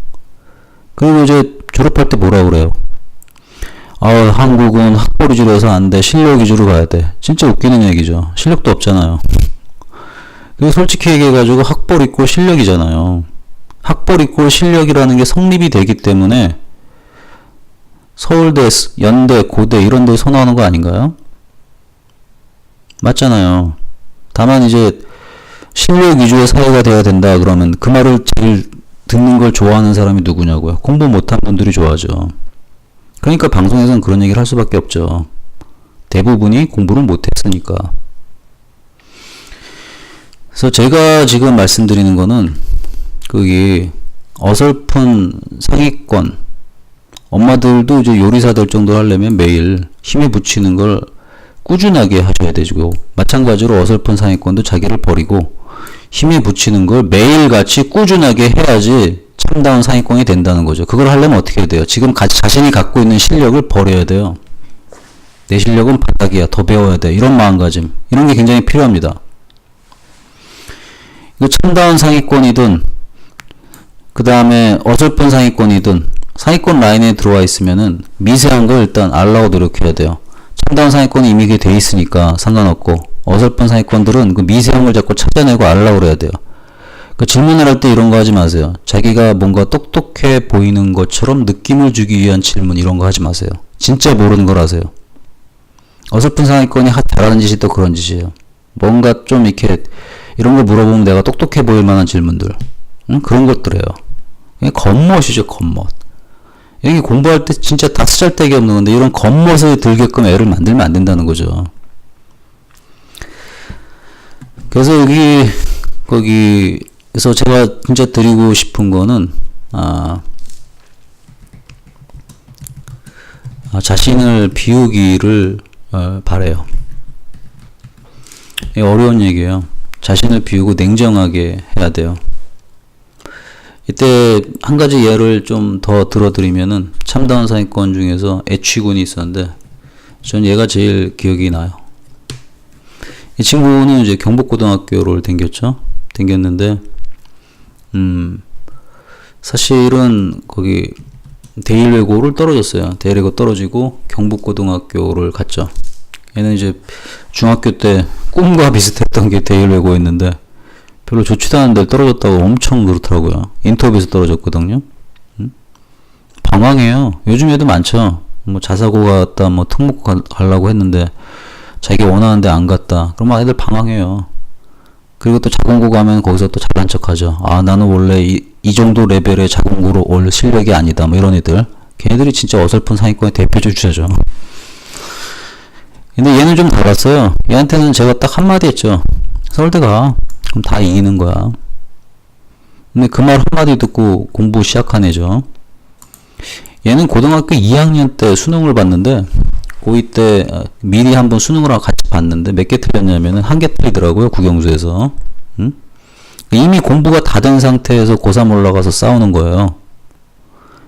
그리고 이제 졸업할 때 뭐라 그래요? 한국은 학벌 위주로 해서 안 돼. 실력 위주로 가야 돼. 진짜 웃기는 얘기죠. 실력도 없잖아요. 그리고 솔직히 얘기해가지고 학벌 있고 실력이잖아요. 학벌 있고 실력이라는 게 성립이 되기 때문에 서울대, 연대, 고대 이런 데 선호하는 거 아닌가요? 맞잖아요. 다만 이제 실력 위주의 사회가 돼야 된다 그러면 그 말을 제일 듣는 걸 좋아하는 사람이 누구냐고요? 공부 못한 분들이 좋아하죠. 그러니까 방송에서는 그런 얘기를 할 수밖에 없죠. 대부분이 공부를 못했으니까. 그래서 제가 지금 말씀드리는 거는 그게 어설픈 상위권 엄마들도 이제 요리사 될 정도 하려면 매일 힘에 붙이는 걸 꾸준하게 하셔야 되고 마찬가지로 어설픈 상위권도 자기를 버리고 힘에 붙이는 걸 매일같이 꾸준하게 해야지 참다운 상위권이 된다는 거죠. 그걸 하려면 어떻게 해야 돼요? 지금 자신이 갖고 있는 실력을 버려야 돼요. 내 실력은 바닥이야. 더 배워야 돼. 이런 마음가짐. 이런 게 굉장히 필요합니다. 참다운 상위권이든 그 다음에 어설픈 상위권이든 상위권 라인에 들어와 있으면은 미세한 걸 일단 알라고 노력해야 돼요. 참다운 상위권이 이미 그게 돼 있으니까 상관없고, 어설픈 상위권들은 그 미세한 걸 자꾸 찾아내고 알라고 그래야 돼요. 그 질문을 할 때 이런 거 하지 마세요. 자기가 뭔가 똑똑해 보이는 것처럼 느낌을 주기 위한 질문 이런 거 하지 마세요. 진짜 모르는 걸 하세요. 어설픈 상위권이 잘하는 짓이 또 그런 짓이에요. 뭔가 좀 이렇게 이런 거 물어보면 내가 똑똑해 보일 만한 질문들, 응? 그런 것들이에요. 그냥 겉멋이죠, 겉멋. 여기 공부할 때 진짜 다 쓰잘데기 없는 건데 이런 겉멋을 들게끔 애를 만들면 안 된다는 거죠. 그래서 거기에서 제가 진짜 드리고 싶은 거는 자신을 비우기를 바래요. 어려운 얘기예요. 자신을 비우고 냉정하게 해야 돼요. 이때 한 가지 예를 좀 더 들어드리면은 참다운 상위권 중에서 애취군이 있었는데 전 얘가 제일 기억이 나요. 이 친구는 이제 경북고등학교를 댕겼는데 사실은 거기 대일외고를 떨어졌어요. 대일외고 떨어지고 경북고등학교를 갔죠. 얘는 이제 중학교 때 꿈과 비슷했던 게 대일외고였는데 별로 좋지도 않은 데를 떨어졌다고 엄청 그렇더라고요. 인터뷰에서 떨어졌거든요. 방황해요. 요즘 애도 많죠. 뭐 자사고 갔다 뭐 특목고 가려고 했는데 자기가 원하는데 안 갔다. 그러면 애들 방황해요. 그리고 또 자공고 가면 거기서 또 잘난 척하죠. 나는 원래 이 정도 레벨의 자공고로 올 실력이 아니다. 뭐 이런 애들. 걔네들이 진짜 어설픈 상위권의 대표 주자죠. 근데 얘는 좀 달랐어요. 얘한테는 제가 딱 한마디 했죠. 서울대 가. 그럼 다 이기는 거야. 근데 그 말 한마디 듣고 공부 시작한 애죠. 얘는 고등학교 2학년 때 수능을 봤는데 고2 때 미리 한번 수능을 같이 봤는데 몇 개 틀렸냐면은 1개 틀리더라고요. 국영수에서. 이미 공부가 다 된 상태에서 고3 올라가서 싸우는 거예요.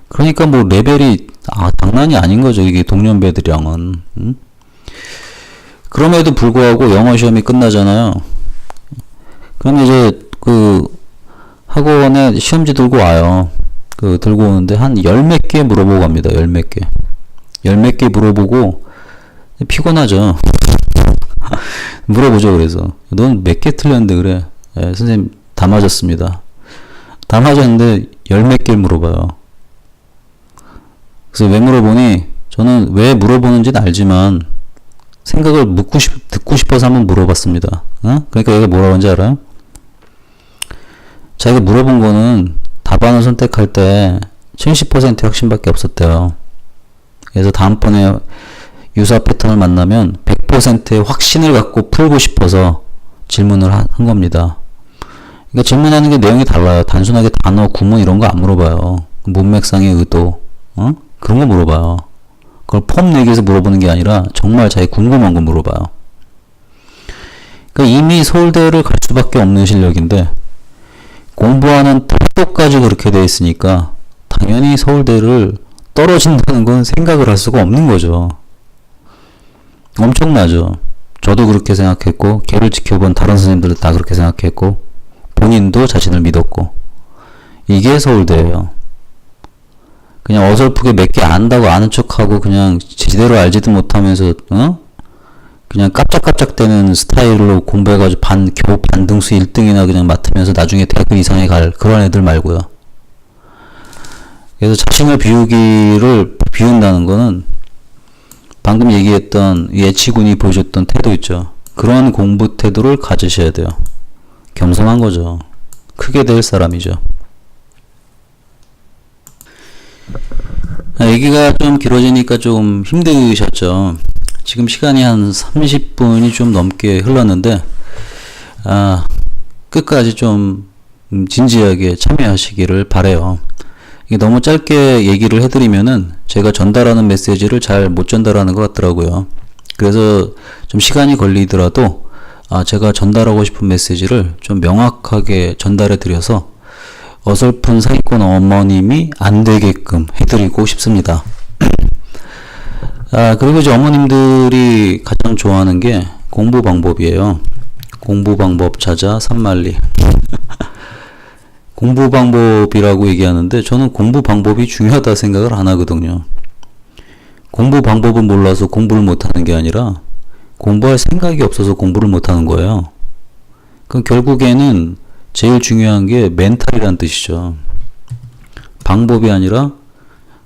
그러니까 뭐 레벨이 장난이 아닌 거죠. 이게 동년배들이랑은. 그럼에도 불구하고 영어 시험이 끝나잖아요. 그럼 이제 학원에 시험지 들고 와요. 들고 오는데 한 열 몇 개 물어보고 갑니다. 열 몇 개 물어보고 피곤하죠. 물어보죠. 그래서 넌 몇 개 틀렸는데 그래. 선생님 다 맞았습니다. 다 맞았는데 열 몇 개를 물어봐요. 그래서 왜 물어보니 저는 왜 물어보는지는 알지만 생각을 듣고 싶어서 한번 물어봤습니다. 그러니까 얘가 뭐라고 하는지 알아요? 자기가 물어본 거는 답안을 선택할 때 70% 확신밖에 없었대요. 그래서 다음번에 유사 패턴을 만나면 100%의 확신을 갖고 풀고 싶어서 질문을 한 겁니다. 그러니까 질문하는 게 내용이 달라요. 단순하게 단어, 구문 이런 거 안 물어봐요. 문맥상의 의도, 그런 거 물어봐요. 그걸 폼 내기에서 물어보는 게 아니라 정말 자기 궁금한 거 물어봐요. 그러니까 이미 서울대를 갈 수밖에 없는 실력인데 공부하는 태도까지 그렇게 돼 있으니까 당연히 서울대를 떨어진다는 건 생각을 할 수가 없는 거죠. 엄청나죠. 저도 그렇게 생각했고 걔를 지켜본 다른 선생님들도 다 그렇게 생각했고 본인도 자신을 믿었고 이게 서울대예요. 그냥 어설프게 몇 개 안다고 아는 척하고 그냥 제대로 알지도 못하면서 그냥 깜짝깜짝대는 스타일로 공부해가지고 겨우 반등수 1등이나 그냥 맡으면서 나중에 대학교 이상에 갈 그런 애들 말고요. 그래서 자신을 비운다는 거는 방금 얘기했던 예치군이 보여줬던 태도 있죠. 그런 공부 태도를 가지셔야 돼요. 겸손한 거죠. 크게 될 사람이죠. 얘기가 좀 길어지니까 좀 힘드셨죠. 지금 시간이 한 30분이 좀 넘게 흘렀는데 끝까지 좀 진지하게 참여하시기를 바래요. 이게 너무 짧게 얘기를 해드리면은 제가 전달하는 메시지를 잘 못 전달하는 것 같더라고요. 그래서 좀 시간이 걸리더라도 제가 전달하고 싶은 메시지를 좀 명확하게 전달해 드려서 어설픈 상위권 어머님이 안 되게끔 해드리고 싶습니다. 그리고 이제 어머님들이 가장 좋아하는 게 공부 방법이에요. 공부 방법 찾아 산만리. 공부 방법이라고 얘기하는데 저는 공부 방법이 중요하다 생각을 안 하거든요. 공부 방법을 몰라서 공부를 못하는 게 아니라 공부할 생각이 없어서 공부를 못하는 거예요. 그럼 결국에는 제일 중요한 게 멘탈이란 뜻이죠. 방법이 아니라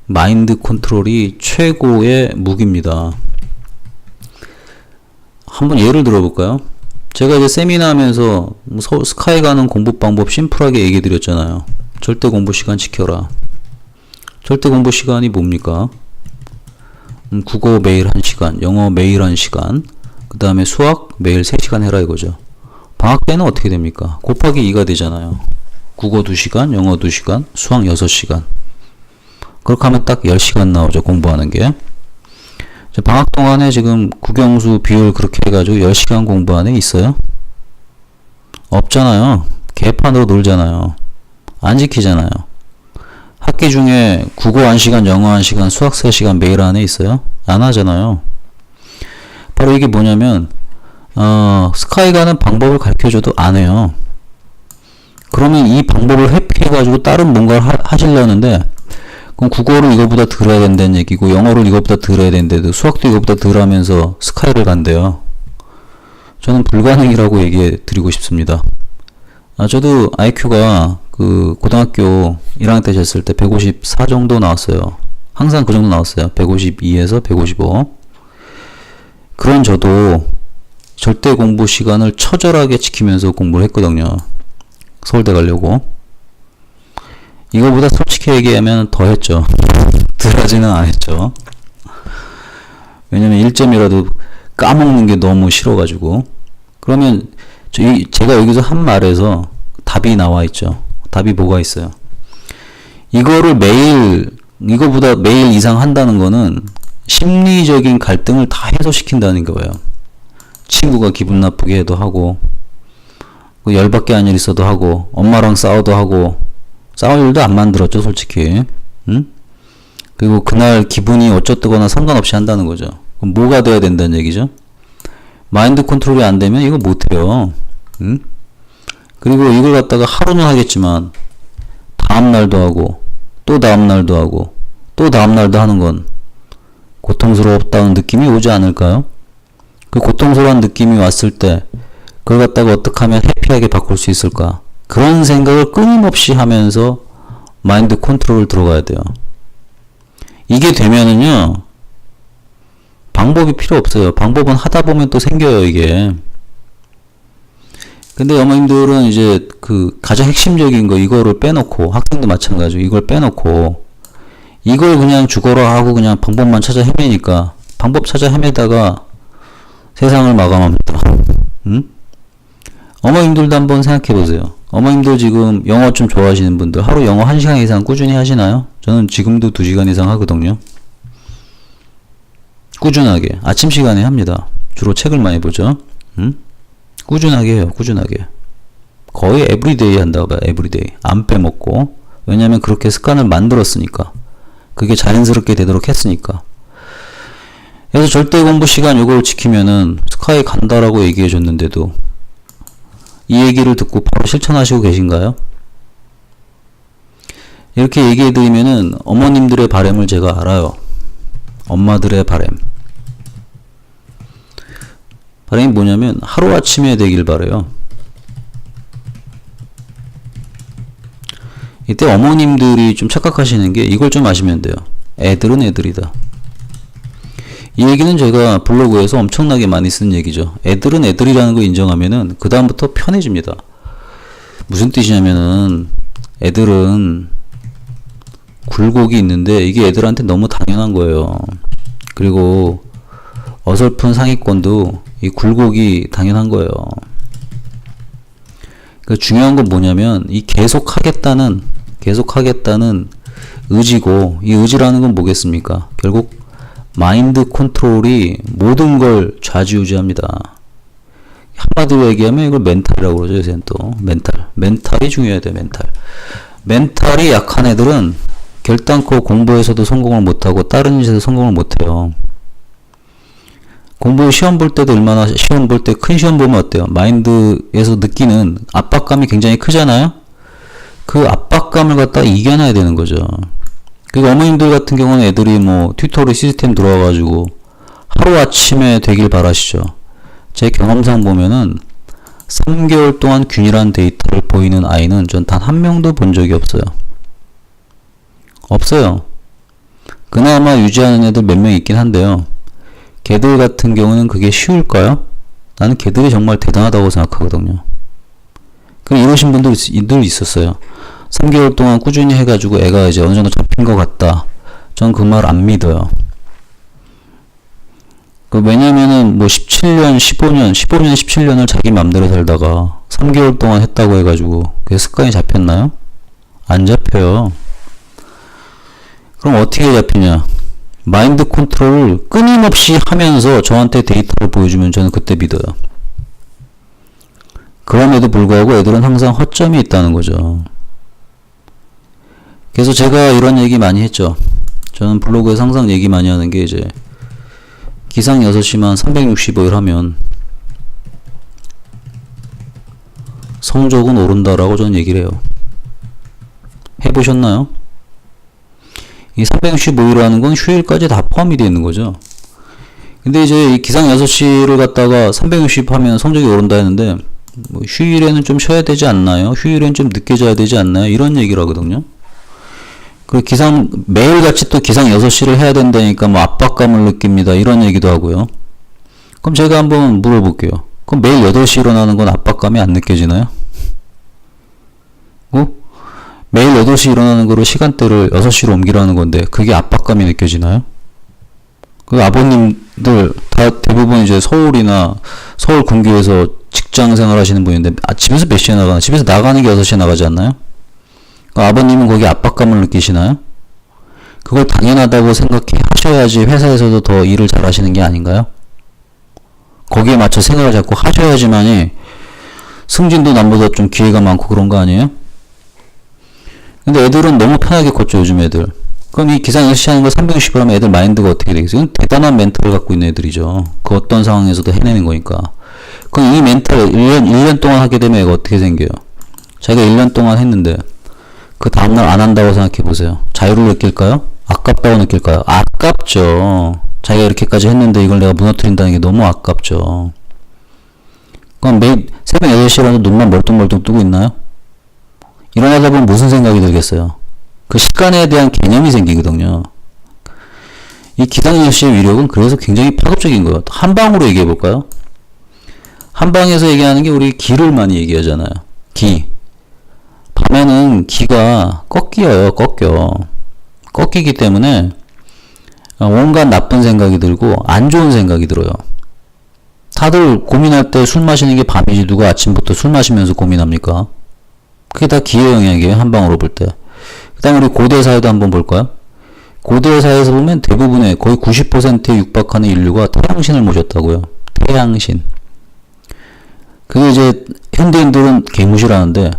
마인드 컨트롤이 최고의 무기입니다. 한번 예를 들어볼까요? 제가 이제 세미나 하면서 스카이 가는 공부 방법 심플하게 얘기 드렸잖아요. 절대 공부 시간 지켜라. 절대 공부 시간이 뭡니까? 국어 매일 1시간, 영어 매일 1시간, 그 다음에 수학 매일 3시간 해라 이거죠. 방학 때는 어떻게 됩니까? 곱하기 2가 되잖아요. 국어 2시간, 영어 2시간, 수학 6시간. 그렇게 하면 딱 10시간 나오죠, 공부하는 게. 방학 동안에 지금 국영수 비율 그렇게 해가지고 10시간 공부하는 애 있어요? 없잖아요. 개판으로 놀잖아요. 안 지키잖아요. 학기 중에 국어 1시간, 영어 1시간, 수학 3시간 매일 하는 애 있어요? 안 하잖아요. 바로 이게 뭐냐면 스카이가는 방법을 가르쳐줘도 안 해요. 그러면 이 방법을 회피해가지고 다른 뭔가를 하시려는데 그럼 국어를 이거보다 들어야 된다는 얘기고 영어를 이거보다 들어야 된대도 수학도 이거보다 들으면서 스카이를 간대요. 저는 불가능이라고 얘기해 드리고 싶습니다. 저도 IQ가 그 고등학교 1학년 때 쟀을 때 154 정도 나왔어요. 항상 그 정도 나왔어요. 152에서 155. 그런 저도 절대 공부 시간을 처절하게 지키면서 공부를 했거든요. 서울대 가려고. 이거보다 솔직히 얘기하면 더 했죠. 덜하지는 않았죠. 왜냐면 1점이라도 까먹는 게 너무 싫어가지고. 그러면 제가 여기서 한 말에서 답이 나와 있죠. 답이 뭐가 있어요? 이거를 이거보다 매일 이상 한다는 거는 심리적인 갈등을 다 해소시킨다는 거예요. 친구가 기분 나쁘게 해도 하고, 열받게 한 일 있어도 하고, 엄마랑 싸워도 하고, 싸울 일도 안 만들었죠, 솔직히. 응? 그리고 그날 기분이 어쩌거나 상관없이 한다는 거죠. 그럼 뭐가 돼야 된다는 얘기죠? 마인드 컨트롤이 안 되면 이거 못해요. 응? 그리고 이걸 갖다가 하루는 하겠지만, 다음날도 하고, 또 다음날도 하고, 또 다음날도 하는 건 고통스럽다는 느낌이 오지 않을까요? 그 고통스러운 느낌이 왔을 때, 그걸 갖다가 어떻게 하면 해피하게 바꿀 수 있을까? 그런 생각을 끊임없이 하면서 마인드 컨트롤을 들어가야 돼요. 이게 되면은요, 방법이 필요 없어요. 방법은 하다 보면 또 생겨요, 이게. 근데 어머님들은 이제 그 가장 핵심적인 거, 이거를 빼놓고, 학생도 마찬가지고, 이걸 빼놓고, 이걸 그냥 죽어라 하고 그냥 방법만 찾아 헤매니까, 방법 찾아 헤매다가 세상을 마감합니다. 응? 어머님들도 한번 생각해 보세요. 어머님도 지금 영어 좀 좋아하시는 분들 하루 영어 1시간 이상 꾸준히 하시나요? 저는 지금도 2시간 이상 하거든요. 꾸준하게 아침 시간에 합니다. 주로 책을 많이 보죠. 꾸준하게 해요. 꾸준하게 거의 에브리데이 한다고 봐요. 에브리데이 안 빼먹고. 왜냐면 그렇게 습관을 만들었으니까. 그게 자연스럽게 되도록 했으니까. 그래서 절대 공부 시간 이걸 지키면은 스카이 간다라고 얘기해 줬는데도 이 얘기를 듣고 바로 실천하시고 계신가요? 이렇게 얘기해 드리면은 어머님들의 바람을 제가 알아요. 엄마들의 바람. 바람이 뭐냐면 하루아침에 되길 바라요. 이때 어머님들이 좀 착각하시는 게 이걸 좀 아시면 돼요. 애들은 애들이다. 이 얘기는 제가 블로그에서 엄청나게 많이 쓴 얘기죠. 애들은 애들이라는 거 인정하면은 그 다음부터 편해집니다. 무슨 뜻이냐면은 애들은 굴곡이 있는데 이게 애들한테 너무 당연한 거예요. 그리고 어설픈 상위권도 이 굴곡이 당연한 거예요. 그 중요한 건 뭐냐면 이 계속하겠다는 의지고, 이 의지라는 건 뭐겠습니까? 결국 마인드 컨트롤이 모든 걸 좌지우지합니다. 한마디로 얘기하면 이걸 멘탈이라고 그러죠. 요새는 또 멘탈이 중요해야 돼. 멘탈이 약한 애들은 결단코 공부에서도 성공을 못하고 다른 일에서도 성공을 못해요. 공부 시험 볼 때도 얼마나 시험 볼 때 큰 시험 보면 어때요? 마인드에서 느끼는 압박감이 굉장히 크잖아요? 그 압박감을 갖다 이겨놔야 되는 거죠. 그 어머님들 같은 경우는 애들이 뭐 튜토리 시스템 들어와가지고 하루아침에 되길 바라시죠. 제 경험상 보면은 3개월 동안 균일한 데이터를 보이는 아이는 전 단 한 명도 본 적이 없어요. 없어요. 그나마 유지하는 애들 몇 명 있긴 한데요. 걔들 같은 경우는 그게 쉬울까요? 나는 걔들이 정말 대단하다고 생각하거든요. 이러신 분들 있었어요. 3개월 동안 꾸준히 해가지고 애가 이제 어느 정도 잡힌 것 같다. 전 그 말 안 믿어요. 왜냐면은 뭐 17년, 15년, 17년을 자기 맘대로 살다가 3개월 동안 했다고 해가지고 그게 습관이 잡혔나요? 안 잡혀요. 그럼 어떻게 잡히냐? 마인드 컨트롤을 끊임없이 하면서 저한테 데이터를 보여주면 저는 그때 믿어요. 그럼에도 불구하고 애들은 항상 허점이 있다는 거죠. 그래서 제가 이런 얘기 많이 했죠. 저는 블로그에서 항상 얘기 많이 하는 게 이제 기상 6시만 365일 하면 성적은 오른다라고 저는 얘기를 해요. 해보셨나요? 이 365일이라는 건 휴일까지 다 포함이 되어 있는 거죠. 근데 이제 이 기상 6시를 갖다가 360 하면 성적이 오른다 했는데 뭐 휴일에는 좀 쉬어야 되지 않나요? 휴일에는 좀 늦게 자야 되지 않나요? 이런 얘기를 하거든요. 그 기상 매일같이 또 기상 6시를 해야 된다니까 뭐 압박감을 느낍니다. 이런 얘기도 하고요. 그럼 제가 한번 물어볼게요. 그럼 매일 8시 일어나는 건 압박감이 안 느껴지나요? 매일 8시 일어나는 거로 시간대를 6시로 옮기라는 건데 그게 압박감이 느껴지나요? 그 아버님들 다 대부분 이제 서울이나 서울 근교에서 직장 생활 하시는 분인데 집에서 몇 시에 나가나? 집에서 나가는 게 6시에 나가지 않나요? 그 아버님은 거기 압박감을 느끼시나요? 그걸 당연하다고 생각해 하셔야지 회사에서도 더 일을 잘 하시는 게 아닌가요? 거기에 맞춰 생각을 자꾸 하셔야지만이 승진도 남보다 좀 기회가 많고 그런 거 아니에요? 근데 애들은 너무 편하게 컸죠, 요즘 애들. 그럼 이 기상 6시 하는 거 360을 하면 애들 마인드가 어떻게 되겠어요? 이건 대단한 멘탈을 갖고 있는 애들이죠. 그 어떤 상황에서도 해내는 거니까. 그럼 이 멘탈을 1년 동안 하게 되면 애가 어떻게 생겨요? 자기가 1년 동안 했는데 그 다음날 안 한다고 생각해 보세요. 자유를 느낄까요? 아깝다고 느낄까요? 아깝죠. 자기가 이렇게까지 했는데 이걸 내가 무너뜨린다는 게 너무 아깝죠. 그럼 매일 새벽 8시라도 눈만 멀뚱멀뚱 뜨고 있나요? 일어나다 보면 무슨 생각이 들겠어요? 그 시간에 대한 개념이 생기거든요. 이 기상 6시의 위력은 그래서 굉장히 파급적인 거예요. 한 방으로 얘기해 볼까요? 한 방에서 얘기하는 게 우리 기를 많이 얘기하잖아요. 기. 밤에는 기가 꺾여요. 꺾이기 때문에 온갖 나쁜 생각이 들고 안 좋은 생각이 들어요. 다들 고민할 때 술 마시는 게 밤이지 누가 아침부터 술 마시면서 고민합니까? 그게 다 기의 영역이에요. 한 방으로 볼 때. 그 다음에 우리 고대 사회도 한번 볼까요? 고대 사회에서 보면 대부분의 거의 90%에 육박하는 인류가 태양신을 모셨다고요. 태양신. 그게 이제 현대인들은 개무시라는데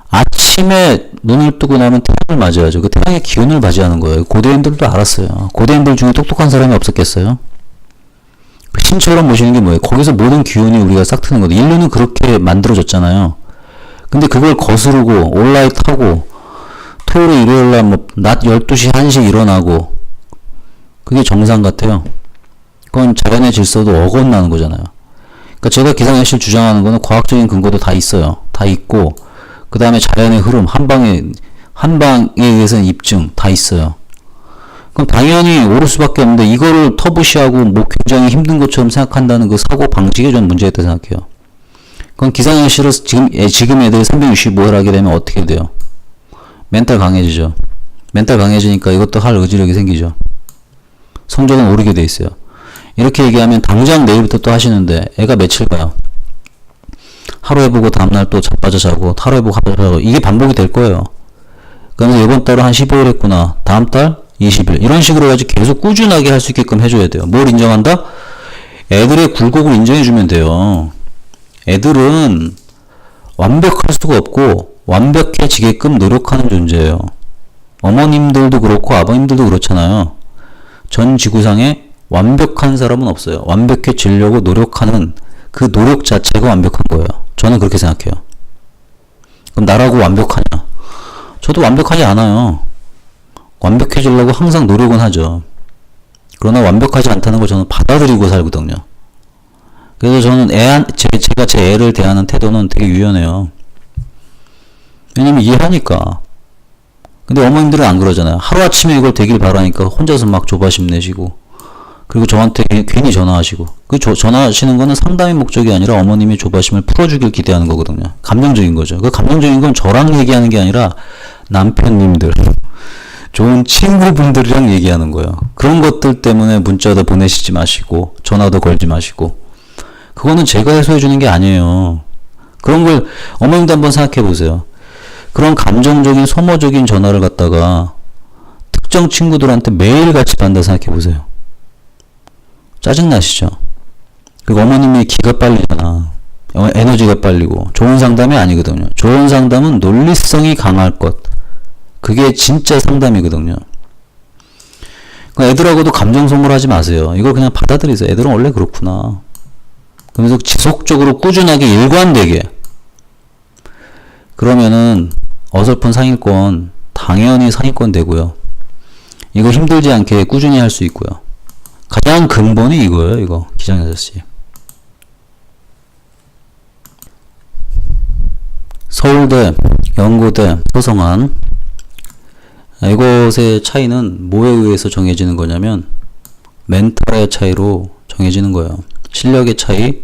아침에 눈을 뜨고 나면 태양을 맞이하죠. 그 태양의 기운을 맞이하는 거예요. 고대인들도 알았어요. 고대인들 중에 똑똑한 사람이 없었겠어요? 신처럼 모시는 게 뭐예요? 거기서 모든 기운이 우리가 싹 트는 거예요. 인류는 그렇게 만들어졌잖아요. 근데 그걸 거스르고 온라인 타고 토요일 일요일날 뭐 낮 12시 1시 일어나고 그게 정상 같아요. 그건 자연의 질서도 어긋나는 거잖아요. 그러니까 제가 기상현실 주장하는 거는 과학적인 근거도 다 있어요. 다 있고 그 다음에 자연의 흐름 한방에 의해서는 입증 다 있어요. 그럼 당연히 오를 수밖에 없는데 이거를 터부시하고 뭐 굉장히 힘든 것처럼 생각한다는 그 사고 방식에 전 문제가 있다고 생각해요. 그럼 기상현실을 지금 애들이 365일 하게 되면 어떻게 돼요? 멘탈 강해지죠. 멘탈 강해지니까 이것도 할 의지력이 생기죠. 성적은 오르게 돼 있어요. 이렇게 얘기하면 당장 내일부터 또 하시는데 애가 며칠 가요? 하루 해보고 다음날 또 자빠져 자고 하루 해보고 하루 자고 이게 반복이 될 거예요. 그러면서 이번 달은 한 15일 했구나. 다음 달 20일 이런 식으로 해가지고 계속 꾸준하게 할 수 있게끔 해줘야 돼요. 뭘 인정한다? 애들의 굴곡을 인정해주면 돼요. 애들은 완벽할 수가 없고 완벽해지게끔 노력하는 존재예요. 어머님들도 그렇고 아버님들도 그렇잖아요. 전 지구상에 완벽한 사람은 없어요. 완벽해지려고 노력하는 그 노력 자체가 완벽한 거예요. 저는 그렇게 생각해요. 그럼 나라고 완벽하냐? 저도 완벽하지 않아요. 완벽해지려고 항상 노력은 하죠. 그러나 완벽하지 않다는 걸 저는 받아들이고 살거든요. 그래서 저는 제가 제 애를 대하는 태도는 되게 유연해요. 왜냐면 이해하니까. 근데 어머님들은 안 그러잖아요. 하루아침에 이걸 되길 바라니까 혼자서 막 조바심 내시고, 그리고 저한테 괜히 전화하시고, 그 전화하시는 거는 상담의 목적이 아니라 어머님이 조바심을 풀어주길 기대하는 거거든요. 감정적인 거죠. 그 감정적인 건 저랑 얘기하는 게 아니라 남편님들, 좋은 친구분들이랑 얘기하는 거예요. 그런 것들 때문에 문자도 보내시지 마시고, 전화도 걸지 마시고, 그거는 제가 해소해 주는 게 아니에요. 그런 걸 어머님도 한번 생각해 보세요. 그런 감정적인 소모적인 전화를 갖다가 특정 친구들한테 매일같이 받는다 생각해 보세요. 짜증나시죠? 그리고 어머님이 기가 빨리잖아. 에너지가 빨리고 좋은 상담이 아니거든요. 좋은 상담은 논리성이 강할 것. 그게 진짜 상담이거든요. 애들하고도 감정 소모하지 마세요. 이걸 그냥 받아들이세요. 애들은 원래 그렇구나. 그래서 지속적으로 꾸준하게 일관되게. 그러면은 어설픈 상위권 당연히 상위권 되고요. 이거 힘들지 않게 꾸준히 할 수 있고요. 가장 근본이 이거예요. 이거 기장 아저씨. 서울대, 연고대, 소성안 이것의 차이는 뭐에 의해서 정해지는 거냐면 멘탈의 차이로 정해지는 거예요. 실력의 차이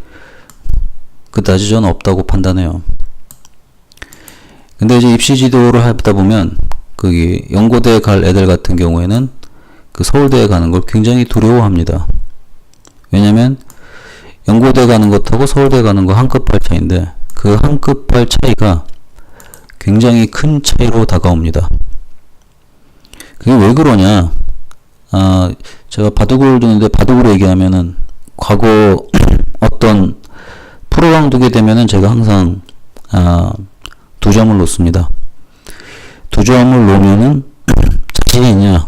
그다지 저는 없다고 판단해요. 근데 이제 입시 지도를 하다 보면 거기 연고대에 갈 애들 같은 경우에는 그 서울대에 가는 걸 굉장히 두려워합니다. 왜냐면 연고대 가는 것하고 서울대 가는 거 한끗발 차이인데 그 한끗발 차이가 굉장히 큰 차이로 다가옵니다. 그게 왜 그러냐? 제가 바둑을 두는데 바둑으로 얘기하면은 과거 어떤 프로랑 두게 되면은 제가 항상 2점을 놓습니다. 2점을 놓으면은 자신이 있냐?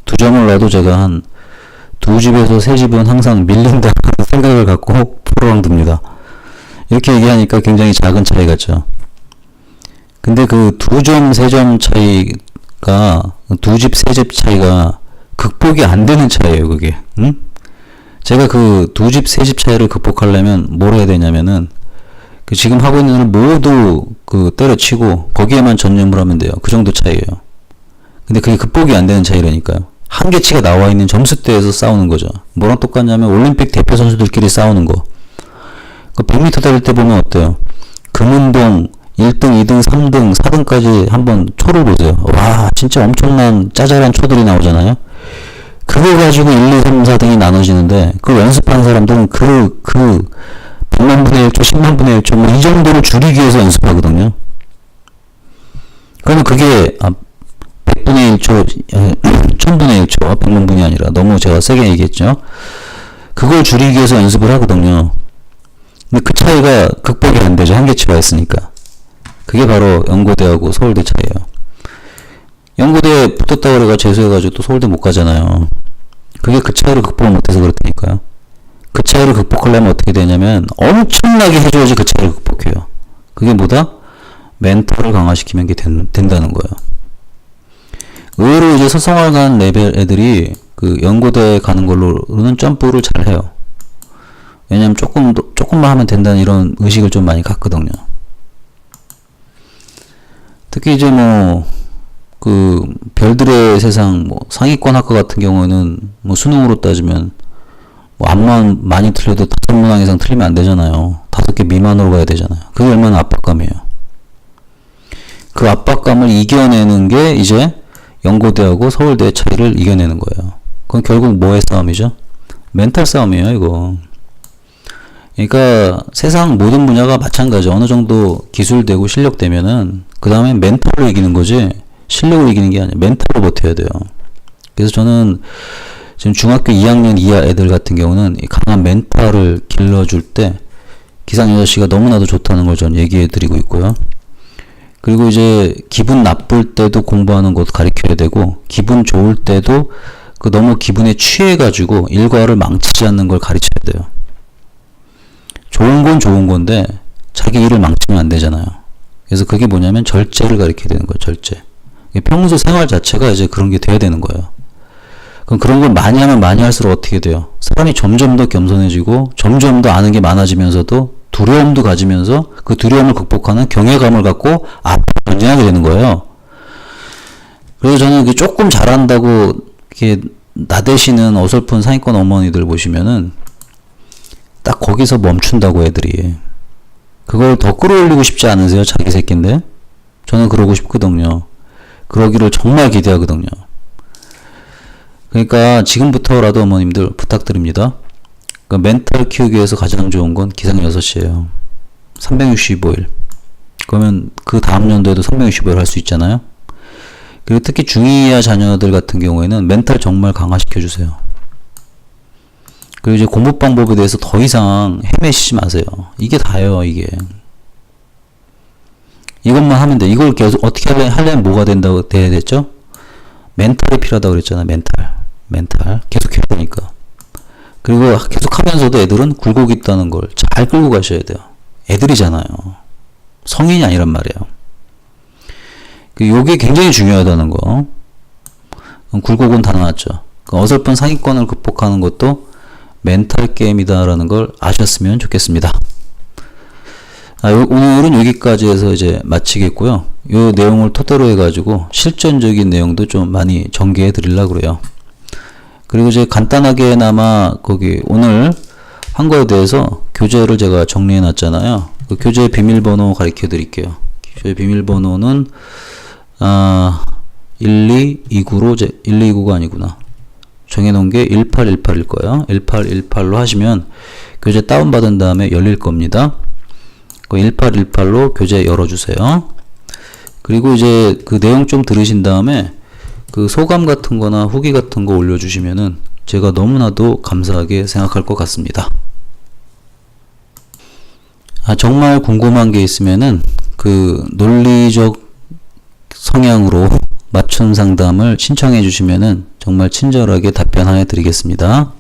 2점을 놔도 제가 한 2집에서 3집은 항상 밀린다는 생각을 갖고 프로랑 둡니다. 이렇게 얘기하니까 굉장히 작은 차이 같죠. 근데 그 2점, 3점 차이가 2집, 3집 차이가 극복이 안 되는 차이예요, 그게. 응? 제가 그 2집, 3집 차이를 극복하려면 뭘 해야 되냐면은 그 지금 하고 있는 일 모두 그 때려치고 거기에만 전념을 하면 돼요. 그 정도 차이예요. 근데 그게 극복이 안 되는 차이라니까요. 한계치가 나와 있는 점수대에서 싸우는 거죠. 뭐랑 똑같냐면 올림픽 대표 선수들끼리 싸우는 거. 그 100m 달릴 때 보면 어때요? 금운동 1등, 2등, 3등, 4등까지 한번 초를 보세요. 와, 진짜 엄청난 짜잘한 초들이 나오잖아요. 그거 가지고 1, 2, 3, 4등이 나눠지는데 그걸 연습하는 사람들은 그 100만 분의 1초, 10만 분의 1초 뭐 이 정도로 줄이기 위해서 연습하거든요. 그러면 그게 100분의 1초, 1000분의 1초, 100만 분이 아니라 너무 제가 세게 얘기했죠. 그걸 줄이기 위해서 연습을 하거든요. 근데 그 차이가 극복이 안 되죠. 한계치가 있으니까. 그게 바로 연고대하고 서울대 차이예요. 연고대에 붙었다 그래가 재수해가지고 또 서울대 못 가잖아요. 그게 그 차이를 극복을 못해서 그렇다니까요. 그 차이를 극복하려면 어떻게 되냐면 엄청나게 해줘야지 그 차이를 극복해요. 그게 뭐다? 멘탈을 강화시키면 게 된다는 거예요. 의외로 이제 서성을 간 레벨 애들이 그 연고대에 가는 걸로는 점프를 잘 해요. 왜냐면 조금만 하면 된다는 이런 의식을 좀 많이 갖거든요. 특히 이제 그 별들의 세상 상위권 학과 같은 경우는 수능으로 따지면 앞만 많이 틀려도 5문항 이상 틀리면 안 되잖아요. 5개 미만으로 가야 되잖아요. 그게 얼마나 압박감이에요. 그 압박감을 이겨내는 게 이제 연고대하고 서울대의 차이를 이겨내는 거예요. 그건 결국 뭐의 싸움이죠? 멘탈 싸움이에요, 이거. 그러니까 세상 모든 분야가 마찬가지. 어느 정도 기술되고 실력되면은 그 다음에 멘탈로 이기는 거지 실력으로 이기는 게 아니라 멘탈로 버텨야 돼요. 그래서 저는 지금 중학교 2학년 이하 애들 같은 경우는 강한 멘탈을 길러줄 때 기상 6시가 너무나도 좋다는 걸 전 얘기해 드리고 있고요. 그리고 이제 기분 나쁠 때도 공부하는 것 가르쳐야 되고 기분 좋을 때도 그 너무 기분에 취해가지고 일과를 망치지 않는 걸 가르쳐야 돼요. 좋은 건 좋은 건데 자기 일을 망치면 안 되잖아요. 그래서 그게 뭐냐면 절제를 가르쳐야 되는 거예요. 절제. 평소 생활 자체가 이제 그런 게 돼야 되는 거예요. 그럼 그런 걸 많이 하면 많이 할수록 어떻게 돼요? 사람이 점점 더 겸손해지고 점점 더 아는 게 많아지면서도 두려움도 가지면서 그 두려움을 극복하는 경외감을 갖고 앞으로 전진하게 되는 거예요. 그래서 저는 이게 조금 잘한다고 이렇게 나대시는 어설픈 상위권 어머니들 보시면은 딱 거기서 멈춘다고 애들이. 그걸 더 끌어올리고 싶지 않으세요? 자기 새끼인데? 저는 그러고 싶거든요. 그러기를 정말 기대하거든요. 그러니까 지금부터라도 어머님들 부탁드립니다. 그러니까 멘탈 키우기 위해서 가장 좋은 건 기상 6시예요. 365일. 그러면 그 다음 연도에도 365일 할 수 있잖아요. 그리고 특히 중2이하 자녀들 같은 경우에는 멘탈 정말 강화시켜 주세요. 그리고 이제 공부 방법에 대해서 더 이상 헤매시지 마세요. 이게 다예요, 이게. 이것만 하면 돼. 이걸 계속 어떻게 하려면 뭐가 된다고 돼야 됐죠? 멘탈이 필요하다고 그랬잖아, 멘탈. 계속 해야 되니까. 그리고 계속 하면서도 애들은 굴곡이 있다는 걸 잘 끌고 가셔야 돼요. 애들이잖아요. 성인이 아니란 말이에요. 요게 굉장히 중요하다는 거. 굴곡은 다 나왔죠. 어설픈 상위권을 극복하는 것도 멘탈 게임이다라는 걸 아셨으면 좋겠습니다. 오늘은 여기까지 해서 이제 마치겠고요. 요 내용을 토대로 해가지고 실전적인 내용도 좀 많이 전개해 드리려고 그래요. 그리고 이제 간단하게나마 거기 오늘 한 거에 대해서 교재를 제가 정리해 놨잖아요. 그 교재 비밀번호 가르쳐 드릴게요. 교재 비밀번호는 1229로 1229가 아니구나. 정해놓은 게 1818일 거예요. 1818로 하시면 교재 다운받은 다음에 열릴 겁니다. 그 1818로 교재 열어주세요. 그리고 이제 그 내용 좀 들으신 다음에 그 소감 같은 거나 후기 같은 거 올려주시면은 제가 너무나도 감사하게 생각할 것 같습니다. 정말 궁금한 게 있으면은 그 논리적 성향으로 맞춤 상담을 신청해 주시면은 정말 친절하게 답변해 드리겠습니다.